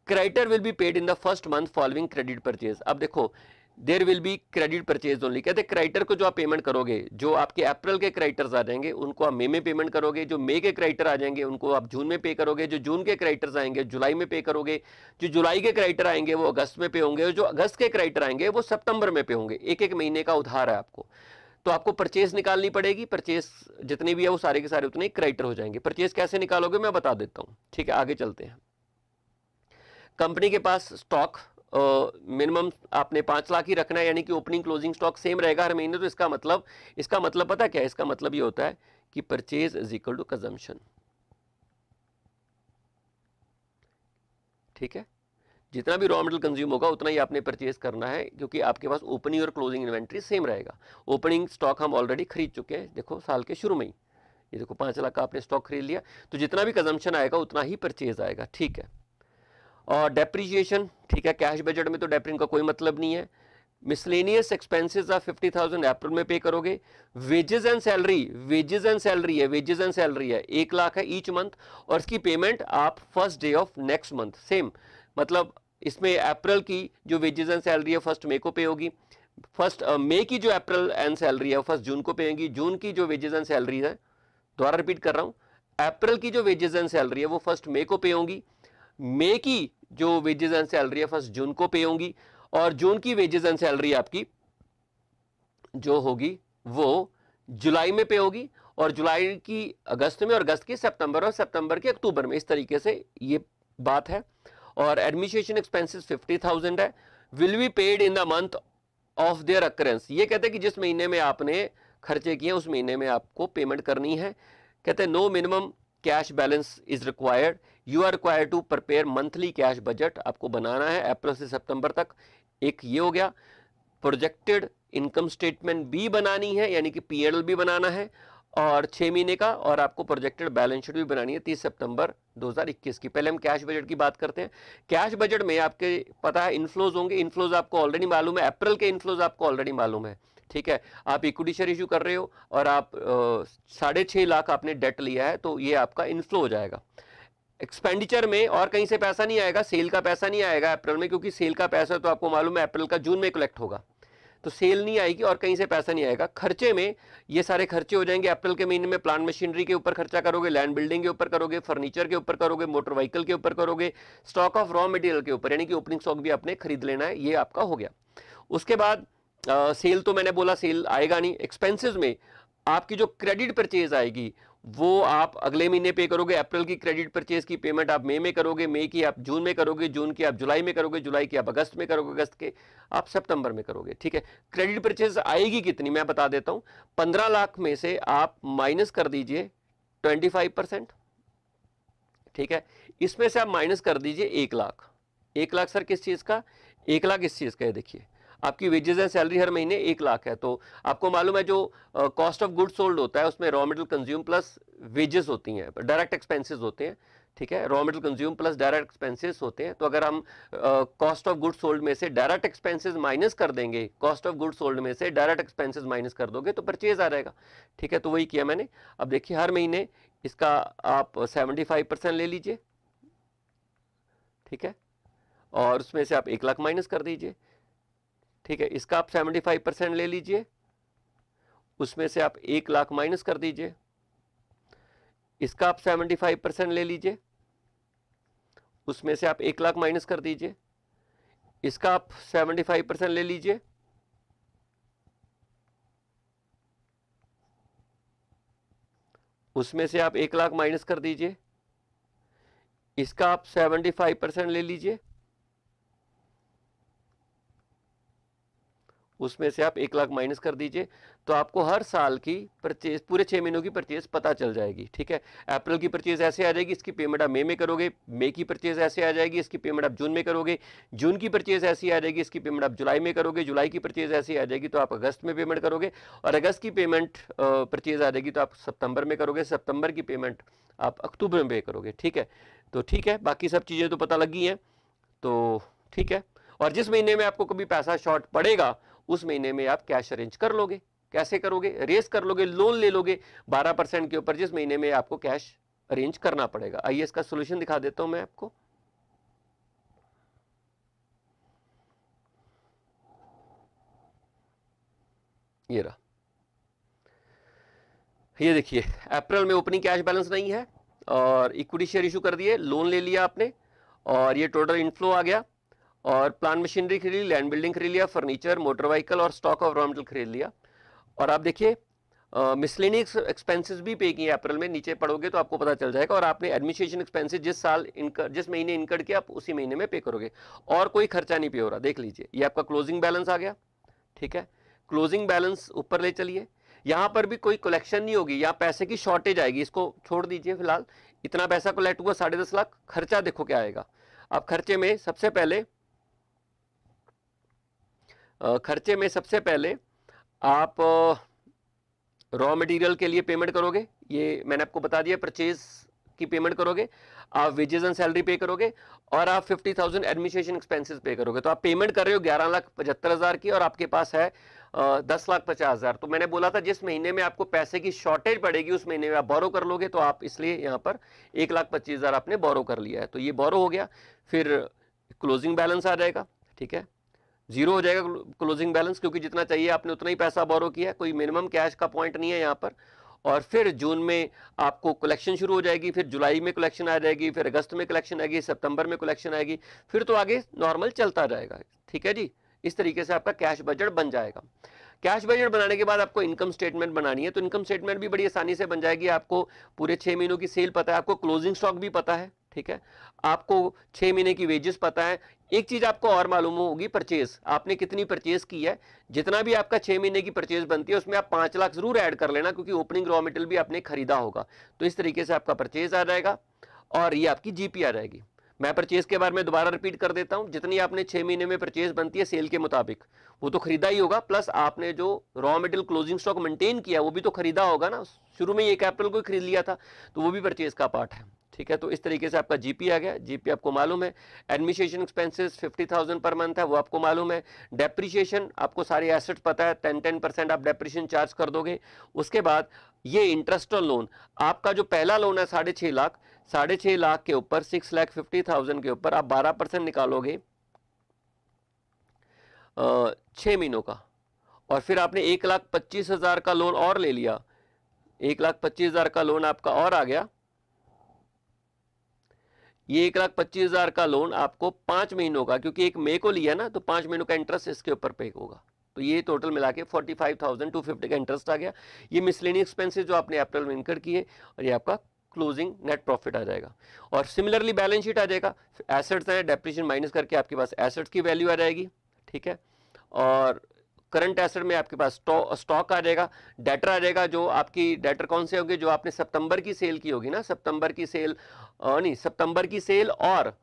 Creditor will be paid in the first month following credit purchase. अब देखो there will be credit purchase only. कहते हैं क्रेडिटर को जो आप पेमेंट करोगे, जो आपके अप्रैल के क्रेडिटर्स आ जाएंगे उनको आप मई में पेमेंट करोगे, जो मई के क्रेडिटर आ जाएंगे उनको आप जून में पे करोगे, जो जून के क्रेडिटर्स आएंगे जुलाई में पे करोगे, जो जुलाई के क्रेडिटर आएंगे वो अगस्त में पे होंगे और जो अगस्त के क्रेडिटर आएंगे वो सितंबर में पे होंगे। एक एक महीने का उधार है आपको, तो आपको परचेज निकालनी पड़ेगी। परचेज जितने भी है वो सारे के सारे उतने क्रेडिटर हो जाएंगे। परचेज कैसे निकालोगे मैं बता देता हूँ। ठीक है, आगे चलते हैं। कंपनी के पास स्टॉक मिनिमम आपने 5 लाख ही रखना है, यानी कि ओपनिंग क्लोजिंग स्टॉक सेम रहेगा हर महीने। तो इसका मतलब पता क्या है? इसका मतलब ये होता है कि purchase is equal to consumption. ठीक है, जितना भी रॉ मटेरियल कंज्यूम होगा उतना ही आपने परचेज करना है, क्योंकि आपके पास ओपनिंग और क्लोजिंग इन्वेंट्री सेम रहेगा। ओपनिंग स्टॉक हम ऑलरेडी खरीद चुके हैं, देखो साल के शुरू में ही। ये देखो 5 लाख का आपने स्टॉक खरीद लिया, तो जितना भी कंजम्पशन आएगा उतना ही परचेज आएगा। ठीक है, और डेप्रीशिएशन, ठीक है, कैश बजट में तो डेप्रिंग का कोई मतलब नहीं है। मिसलेनियस एक्सपेंसेस आप 50,000 अप्रैल में पे करोगे। वेजेस एंड सैलरी है 1 लाख है ईच मंथ और इसकी पेमेंट आप first day of next month same. मतलब इसमें अप्रैल की जो वेजेस एंड सैलरी है फर्स्ट मई को पे होगी, फर्स्ट मई की जो अप्रैल एंड सैलरी है फर्स्ट जून को पे होगी, जून की जो वेजेस एंड सैलरी है, दोबारा रिपीट कर रहा हूँ, अप्रैल की जो वेजेस एंड सैलरी है वो फर्स्ट मई को पे होंगी, मई की जो वेजेस एंड सैलरी है फर्स्ट जून को पे होंगी और जून की वेजेस एंड सैलरी आपकी जो होगी वो जुलाई में पे होगी और जुलाई की अगस्त में और अगस्त की सितंबर और सितंबर के अक्टूबर में। इस तरीके से ये बात है। और एडमिनिस्ट्रेशन एक्सपेंसेस 50,000 है, will be paid in the month of their occurrence. ये कहते हैं कि जिस महीने में आपने खर्चे किए उस महीने में आपको पेमेंट करनी है। कहते हैं no minimum cash balance is required, you are required to prepare monthly cash budget. आपको बनाना है अप्रैल से सितंबर तक। एक ये हो गया। प्रोजेक्टेड इनकम स्टेटमेंट भी बनानी है, यानी कि पीएनएल भी बनाना है और 6 महीने का, और आपको प्रोजेक्टेड बैलेंस शीट भी बनानी है 30 सितंबर 2021 की। पहले हम कैश बजट की बात करते हैं। कैश बजट में आपके पता है इनफ्लोज होंगे। इनफ्लोज आपको ऑलरेडी मालूम है, अप्रैल के इनफ्लोज आपको ऑलरेडी मालूम है। ठीक है, आप इक्विटी शेयर इशू कर रहे हो और आप 6.5 लाख आपने डेट लिया है, तो ये आपका इनफ्लो हो जाएगा। एक्सपेंडिचर में और कहीं से पैसा नहीं आएगा, सेल का पैसा नहीं आएगा अप्रैल में, क्योंकि सेल का पैसा तो आपको मालूम है अप्रैल का जून में कलेक्ट होगा। तो सेल नहीं आएगी और कहीं से पैसा नहीं आएगा। खर्चे में ये सारे खर्चे हो जाएंगे। अप्रैल के महीने में प्लांट मशीनरी के ऊपर खर्चा करोगे, लैंड बिल्डिंग के ऊपर करोगे, फर्नीचर के ऊपर करोगे, मोटर व्हीकल के ऊपर करोगे, स्टॉक ऑफ रॉ मटेरियल के ऊपर, यानी कि ओपनिंग स्टॉक भी आपने खरीद लेना है, ये आपका हो गया। उसके बाद सेल तो मैंने बोला सेल आएगा नहीं। एक्सपेंसेस में आपकी जो क्रेडिट परचेज आएगी वो आप अगले महीने पे करोगे। अप्रैल की क्रेडिट परचेज की पेमेंट आप मई में करोगे, मई की आप जून में करोगे, जून की आप जुलाई में करोगे, जुलाई की आप अगस्त में करोगे, अगस्त के आप सितंबर में करोगे। ठीक है, क्रेडिट परचेज आएगी कितनी मैं बता देता हूं। 15 लाख में से आप माइनस कर दीजिए 25%। ठीक है, इसमें से आप माइनस कर दीजिए 1 लाख। 1 लाख सर किस चीज का? 1 लाख इस चीज का है, देखिए आपकी वेजेस एंड सैलरी हर महीने 1 लाख है, तो आपको मालूम है जो कॉस्ट ऑफ गुड्स सोल्ड होता है उसमें raw material consume plus wages होती हैं, डायरेक्ट एक्सपेंसेस होते हैं। ठीक है, raw material consume plus direct expenses होते हैं। तो अगर हम कॉस्ट ऑफ गुड्स सोल्ड में से डायरेक्ट एक्सपेंसेस माइनस कर देंगे, कॉस्ट ऑफ गुड्स सोल्ड में से डायरेक्ट एक्सपेंसेस माइनस कर दोगे तो परचेज आ जाएगा। ठीक है, तो वही किया मैंने। अब देखिए हर महीने इसका आप 75% ले लीजिए। ठीक है, और उसमें से आप 1 लाख माइनस कर दीजिए। ठीक है, इसका आप 75% ले लीजिए, उसमें से आप 1 लाख माइनस कर दीजिए। इसका आप 75% ले लीजिए, उसमें से आप 1 लाख माइनस कर दीजिए। इसका आप 75% ले लीजिए, उसमें से आप 1 लाख माइनस कर दीजिए। इसका आप 75% ले लीजिए, उसमें से आप 1 लाख माइनस कर दीजिए। तो आपको हर साल की परचेज, पूरे 6 महीनों की परचेज पता चल जाएगी। ठीक है, अप्रैल की परचेज ऐसे आ जाएगी, इसकी पेमेंट आप मई में करोगे। मई की परचेज ऐसे आ जाएगी, इसकी पेमेंट आप जून में करोगे। जून की परचेज ऐसी आ जाएगी, इसकी पेमेंट आप जुलाई में करोगे। जुलाई की परचेज ऐसी आ जाएगी तो आप अगस्त में पेमेंट करोगे, और अगस्त की पेमेंट परचेज आ जाएगी तो आप सितंबर में करोगे। सितंबर की पेमेंट आप अक्टूबर में पे करोगे। ठीक है, तो ठीक है, बाकी सब चीज़ें तो पता लगी हैं, तो ठीक है। और जिस महीने में आपको कभी पैसा शॉर्ट पड़ेगा उस महीने में आप कैश अरेंज कर लोगे। कैसे करोगे? रेस कर लोगे, लोन ले लोगे 12% के ऊपर, जिस महीने में आपको कैश अरेंज करना पड़ेगा। आइए इसका सोल्यूशन दिखा देता हूं मैं आपको। ये रहा, ये देखिए अप्रैल में ओपनिंग कैश बैलेंस नहीं है और इक्विटी शेयर इशू कर दिए, लोन ले लिया आपने, और ये टोटल इनफ्लो आ गया, और प्लांट मशीनरी खरीद ली, लैंड बिल्डिंग खरीद लिया, फर्नीचर, मोटर व्हीकल और स्टॉक ऑफ रॉ मटेरियल खरीद लिया। और आप देखिए मिसलेनियस एक्सपेंसेस भी पे किए अप्रैल में, नीचे पढ़ोगे तो आपको पता चल जाएगा। और आपने एडमिनिस्ट्रेशन एक्सपेंसेस जिस साल इनकर, जिस महीने इनकर्ड किया आप उसी महीने में पे करोगे, और कोई खर्चा नहीं पे हो रहा। देख लीजिए ये आपका क्लोजिंग बैलेंस आ गया। ठीक है, क्लोजिंग बैलेंस ऊपर ले चलिए, यहां पर भी कोई कलेक्शन नहीं होगी, यहाँ पैसे की शॉर्टेज आएगी, इसको छोड़ दीजिए फिलहाल। इतना पैसा कलेक्ट हुआ 10.5 लाख, खर्चा देखो क्या आएगा। अब खर्चे में सबसे पहले आप रॉ मटेरियल के लिए पेमेंट करोगे, ये मैंने आपको बता दिया, परचेज की पेमेंट करोगे, आप वेजेस एंड सैलरी पे करोगे, और आप 50,000 एडमिनिस्ट्रेशन एक्सपेंसेस पे करोगे। तो आप पेमेंट कर रहे हो 11,75,000 की, और आपके पास है 10,50,000। तो मैंने बोला था जिस महीने में आपको पैसे की शॉर्टेज पड़ेगी उस महीने में आप बोरो कर लोगे, तो आप इसलिए यहाँ पर 1,25,000 आपने बोरो कर लिया है, तो ये बोरो हो गया। फिर क्लोजिंग बैलेंस आ जाएगा। ठीक है, जीरो हो जाएगा क्लोजिंग बैलेंस, क्योंकि जितना चाहिए आपने उतना ही पैसा बोरो किया, कोई मिनिमम कैश का पॉइंट नहीं है यहाँ पर। और फिर जून में आपको कलेक्शन शुरू हो जाएगी, फिर जुलाई में कलेक्शन आ जाएगी, फिर अगस्त में कलेक्शन आएगी, सितंबर में कलेक्शन आएगी, फिर तो आगे नॉर्मल चलता जाएगा। ठीक है जी, इस तरीके से आपका कैश बजट बन जाएगा। कैश बजट बनाने के बाद आपको इनकम स्टेटमेंट बनानी है, तो इनकम स्टेटमेंट भी बड़ी आसानी से बन जाएगी। आपको पूरे 6 महीनों की सेल पता है, आपको क्लोजिंग स्टॉक भी पता है। ठीक है, आपको 6 महीने की वेजेस पता है। एक चीज आपको और मालूम होगी, परचेज, आपने कितनी परचेज की है। जितना भी आपका 6 महीने की परचेज बनती है उसमें आप 5 लाख जरूर ऐड कर लेना, क्योंकि ओपनिंग रॉ मटेरियल भी आपने खरीदा होगा। तो इस तरीके से आपका परचेज आ जाएगा, और ये आपकी जीपी आ जाएगी। मैं परचेज के बारे में दोबारा रिपीट कर देता हूं, जितनी आपने 6 महीने में परचेज बनती है सेल के मुताबिक, वो तो खरीदा ही होगा, प्लस आपने जो raw material closing stock maintain किया वो भी तो खरीदा होगा ना, शुरू में ये कैपिटल को खरीद लिया था, तो वो भी परचेज का पार्ट है। ठीक है, तो इस तरीके से आपका जीपी आ गया। जीपी आपको मालूम है, एडमिनिस्ट्रेशन एक्सपेंसेस 50,000 पर मंथ है, वो आपको मालूम है। डेप्रिसिएशन आपको सारे एसेट्स पता है, 10% आप डेप्रिसिएशन चार्ज कर दोगे। उसके बाद ये इंटरेस्ट ऑन लोन, आपका जो पहला लोन है 6.5 लाख, 6.5 लाख के ऊपर 6,50,000 के ऊपर आप 12% निकालोगे 6 महीनों का, और फिर आपने 1,25,000 का लोन और ले लिया, 1,25,000 का लोन आपका और आ गया। ये 1,25,000 का लोन आपको 5 महीनों का, क्योंकि 1 मई को लिया ना, तो 5 महीनों का इंटरेस्ट इसके ऊपर पे होगा। तो ये टोटल मिला के 45,250 का इंटरेस्ट आ गया। ये मिसलेनियस एक्सपेंसेस जो आपने अप्रैल में इनकर किए, और ये आपका क्लोजिंग नेट प्रॉफिट आ जाएगा। और सिमिलरली बैलेंस शीट आ जाएगा, एसेट्स हैं, डेप्रिसिएशन माइनस करके आपके पास एसेट्स की वैल्यू आ जाएगी, ठीक है। और करंट एसेट में आपके पास स्टॉक आ जाएगा, डेटर आ जाएगा। जो आपकी डेटर कौन से होंगे, जो आपने सितंबर की सेल की होगी ना, सितंबर की सेल नहीं, सितंबर की सेल और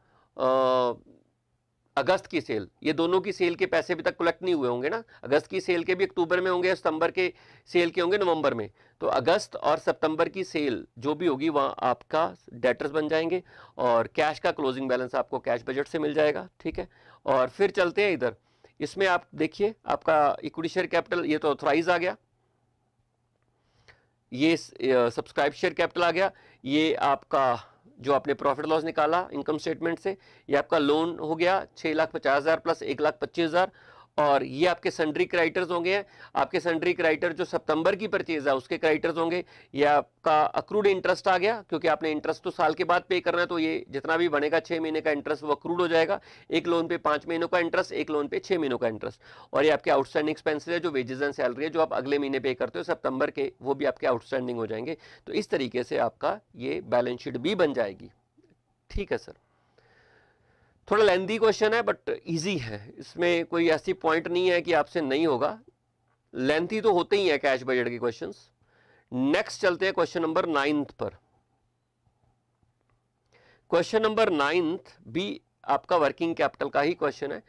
अगस्त की सेल, ये दोनों की सेल के पैसे अभी तक कलेक्ट नहीं हुए होंगे ना। अगस्त की सेल के भी अक्टूबर में होंगे, सितंबर के सेल के होंगे नवंबर में। तो अगस्त और सितंबर की सेल जो भी होगी वहाँ आपका डेटर्स बन जाएंगे, और कैश का क्लोजिंग बैलेंस आपको कैश बजट से मिल जाएगा, ठीक है। और फिर चलते हैं इधर, इसमें आप देखिए आपका इक्विटी शेयर कैपिटल, ये तो ऑथराइज आ गया, ये सब्सक्राइब शेयर कैपिटल आ गया, ये आपका जो आपने प्रॉफिट लॉस निकाला इनकम स्टेटमेंट से, ये आपका लोन हो गया 6,50,000 प्लस 1,25,000, और ये आपके सन्ड्री क्राइटर्स होंगे। आपके सन्ड्री क्राइटर जो सितंबर की परचेज है उसके क्राइटर्स होंगे। ये आपका अक्रूड इंटरेस्ट आ गया, क्योंकि आपने इंटरेस्ट तो साल के बाद पे करना है, तो ये जितना भी बनेगा 6 महीने का इंटरेस्ट वो अक्रूड हो जाएगा। एक लोन पे 5 महीनों का इंटरेस्ट, एक लोन पे 6 महीनों का इंटरेस्ट। और ये आपके आउटस्टैंडिंग एक्सपेंसेस है, जो वेजेस एंड सैलरी है जो आप अगले महीने पे करते हो सितंबर के, वो भी आपके आउटस्टैंडिंग हो जाएंगे। तो इस तरीके से आपका ये बैलेंस शीट भी बन जाएगी, ठीक है सर। थोड़ा लेंथी क्वेश्चन है बट इजी है, इसमें कोई ऐसी पॉइंट नहीं है कि आपसे नहीं होगा। लेंथी तो होते ही है कैश बजट के क्वेश्चंस। नेक्स्ट चलते हैं क्वेश्चन नंबर 9 पर। क्वेश्चन नंबर 9 भी आपका वर्किंग कैपिटल का ही क्वेश्चन है।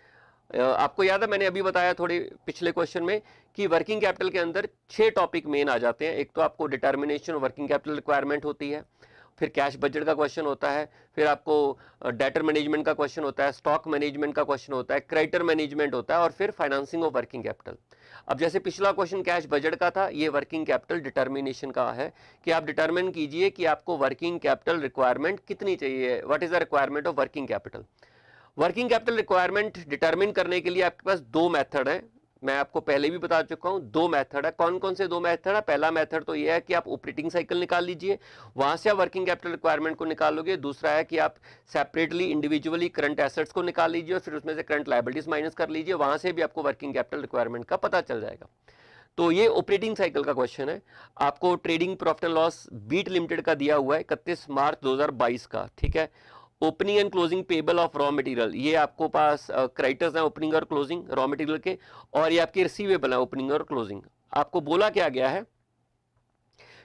आपको याद है मैंने अभी बताया थोड़े पिछले क्वेश्चन में कि वर्किंग कैपिटल के अंदर 6 टॉपिक मेन आ जाते हैं। एक तो आपको डिटर्मिनेशन वर्किंग कैपिटल रिक्वायरमेंट होती है, फिर कैश बजट का क्वेश्चन होता है, फिर आपको डेटर मैनेजमेंट का क्वेश्चन होता है, स्टॉक मैनेजमेंट का क्वेश्चन होता है, क्रेडिटर मैनेजमेंट होता है, और फिर फाइनेंसिंग ऑफ वर्किंग कैपिटल। अब जैसे पिछला क्वेश्चन कैश बजट का था, ये वर्किंग कैपिटल डिटर्मिनेशन का है कि आप डिटर्मिन कीजिए कि आपको वर्किंग कैपिटल रिक्वायरमेंट कितनी चाहिए, what is the requirement of working capital. Working capital requirement determine करने के लिए आपके पास 2 मेथड है। मैं आपको पहले भी बता चुका हूं, 2 मेथड है। कौन कौन से 2 मेथड है? पहला मेथड तो यह है कि आप ऑपरेटिंग साइकिल निकाल लीजिए, वहां से आप वर्किंग कैपिटल रिक्वायरमेंट को निकालोगे। दूसरा है कि आप सेपरेटली इंडिविजुअली करंट एसेट्स को निकाल लीजिए और फिर उसमें से करंट लायबिलिटीज माइनस कर लीजिए, वहां से भी आपको वर्किंग कैपिटल रिक्वायरमेंट का पता चल जाएगा। तो ये ऑपरेटिंग साइकिल का क्वेश्चन है। आपको trading profit and loss beat limited का दिया हुआ है 31 मार्च 2022 का, ठीक है। Opening and closing payable of raw material, ये आपको पास क्रेडिटर्स हैं ओपनिंग और क्लोजिंग रॉ मटेरियल के, और ये आपके रिसीवेबल है ओपनिंग और क्लोजिंग। आपको बोला क्या गया है,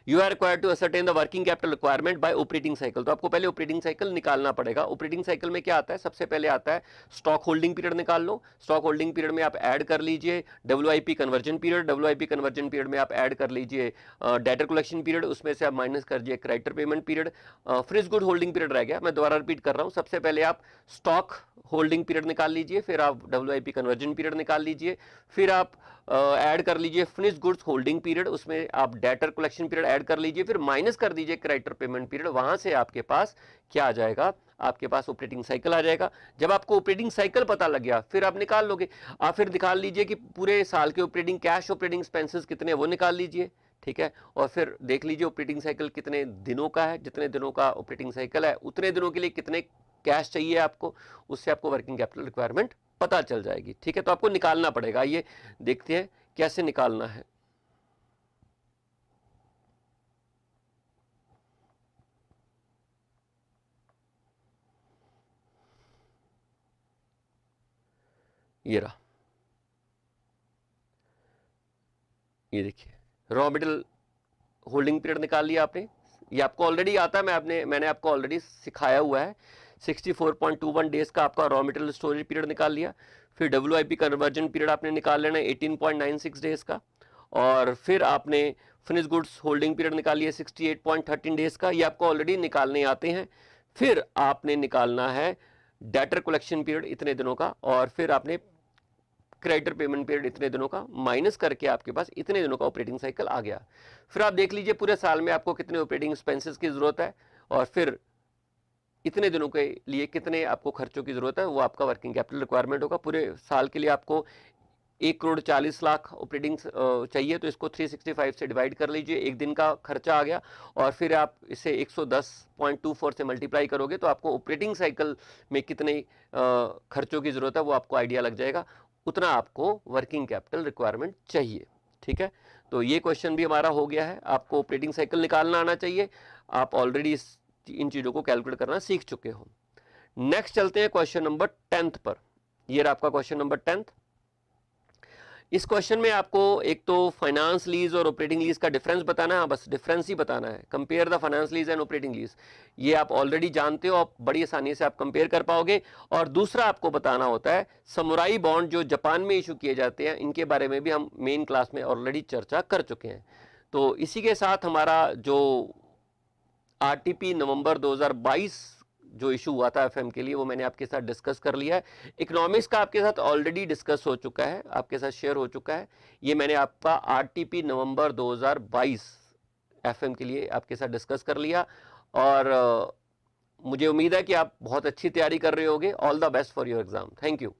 you are required to ascertain the working capital requirement by operating cycle. तो आपको पहले ऑपरेटिंग साइकिल निकालना पड़ेगा। ऑपरेटिंग साइकिल में क्या आता है, सबसे पहले आता है स्टॉक होल्डिंग पीरियड निकाल लो। स्टॉक होल्डिंग पीरियड में आप ऐड कर लीजिए WIP conversion period, WIP conversion period में आप ऐड कर लीजिए डेटर कलेक्शन पीरियड, उसमें से आप माइनस कर दीजिए creditor payment period. Fridge good holding period रह गया, मैं दोबारा रिपीट कर रहा हूँ। सबसे पहले आप स्टॉक होल्डिंग पीरियड निकाल लीजिए, फिर आप WIP कन्वर्जन पीरियड निकाल लीजिए, फिर आप ऐड कर लीजिए फिनिश गुड्स होल्डिंग पीरियड, उसमें आप डेटर कलेक्शन पीरियड ऐड कर लीजिए, फिर माइनस कर दीजिए क्रेडिटर पेमेंट पीरियड। वहां से आपके पास क्या आ जाएगा, आपके पास ऑपरेटिंग साइकिल आ जाएगा। जब आपको ऑपरेटिंग साइकिल पता लग गया फिर आप निकाल लोगे। आप फिर निकाल लीजिए कि पूरे साल के ऑपरेटिंग कैश ऑपरेटिंग एक्सपेंसेस कितने, वो निकाल लीजिए, ठीक है। और फिर देख लीजिए ऑपरेटिंग साइकिल कितने दिनों का है, जितने दिनों का ऑपरेटिंग साइकिल है उतने दिनों के लिए कितने कैश चाहिए आपको, उससे आपको वर्किंग कैपिटल रिक्वायरमेंट पता चल जाएगी, ठीक है। तो आपको निकालना पड़ेगा। ये देखते हैं कैसे निकालना है। ये रहा, ये देखिए रॉ मटेरियल होल्डिंग पीरियड निकाल लिया आपने, ये आपको ऑलरेडी आता है, मैंने आपको ऑलरेडी सिखाया हुआ है। 64.21 डेज का आपका रॉ मटेरियल स्टोरेज पीरियड निकाल लिया। फिर WIP कन्वर्जन पीरियड आपने निकाल लेना है 18.96 डेज का, और फिर आपने फिनिश गुड्स होल्डिंग पीरियड निकाल लिया 68.13 डेज का, ये आपको ऑलरेडी निकालने आते हैं। फिर आपने निकालना है डेटर कलेक्शन पीरियड इतने दिनों का, और फिर आपने क्रेडिटर पेमेंट पीरियड इतने दिनों का, माइनस करके आपके पास इतने दिनों का ऑपरेटिंग साइकिल आ गया। फिर आप देख लीजिए पूरे साल में आपको कितने ऑपरेटिंग एक्सपेंसेस की जरूरत है, और फिर इतने दिनों के लिए कितने आपको खर्चों की जरूरत है, वो आपका वर्किंग कैपिटल रिक्वायरमेंट होगा। पूरे साल के लिए आपको 1,40,00,000 ऑपरेटिंग चाहिए, तो इसको 365 से डिवाइड कर लीजिए, एक दिन का खर्चा आ गया, और फिर आप इसे 110.24 से मल्टीप्लाई करोगे तो आपको ऑपरेटिंग साइकिल में कितने खर्चों की ज़रूरत है वो आपको आइडिया लग जाएगा, उतना आपको वर्किंग कैपिटल रिक्वायरमेंट चाहिए। ठीक है, तो ये क्वेश्चन भी हमारा हो गया है। आपको ऑपरेटिंग साइकिल निकालना आना चाहिए, आप ऑलरेडी इन चीज़ों को कैलकुलेट करना सीख चुके हो। नेक्स्ट चलते हैं क्वेश्चन नंबर 10 पर। ये रहा आपका क्वेश्चन नंबर 10। इस क्वेश्चन में आपको एक तो फाइनेंस लीज और ऑपरेटिंग लीज का डिफरेंस बताना है, बस डिफरेंस ही बताना है। Compare the finance lease and operating lease, ये आप ऑलरेडी जानते हो, आप बड़ी आसानी से आप कंपेयर कर पाओगे। और दूसरा आपको बताना होता है समुराई बॉन्ड जो जापान में इशू किए जाते हैं, इनके बारे में भी हम मेन क्लास में ऑलरेडी चर्चा कर चुके हैं। तो इसी के साथ हमारा जो आरटीपी नवंबर 2022 जो इशू हुआ था एफएम के लिए, वो मैंने आपके साथ डिस्कस कर लिया है। इकोनॉमिक्स का आपके साथ ऑलरेडी डिस्कस हो चुका है, आपके साथ शेयर हो चुका है। ये मैंने आपका आरटीपी नवंबर 2022 एफएम के लिए आपके साथ डिस्कस कर लिया, और मुझे उम्मीद है कि आप बहुत अच्छी तैयारी कर रहे होगे। All the best for your exam. Thank you.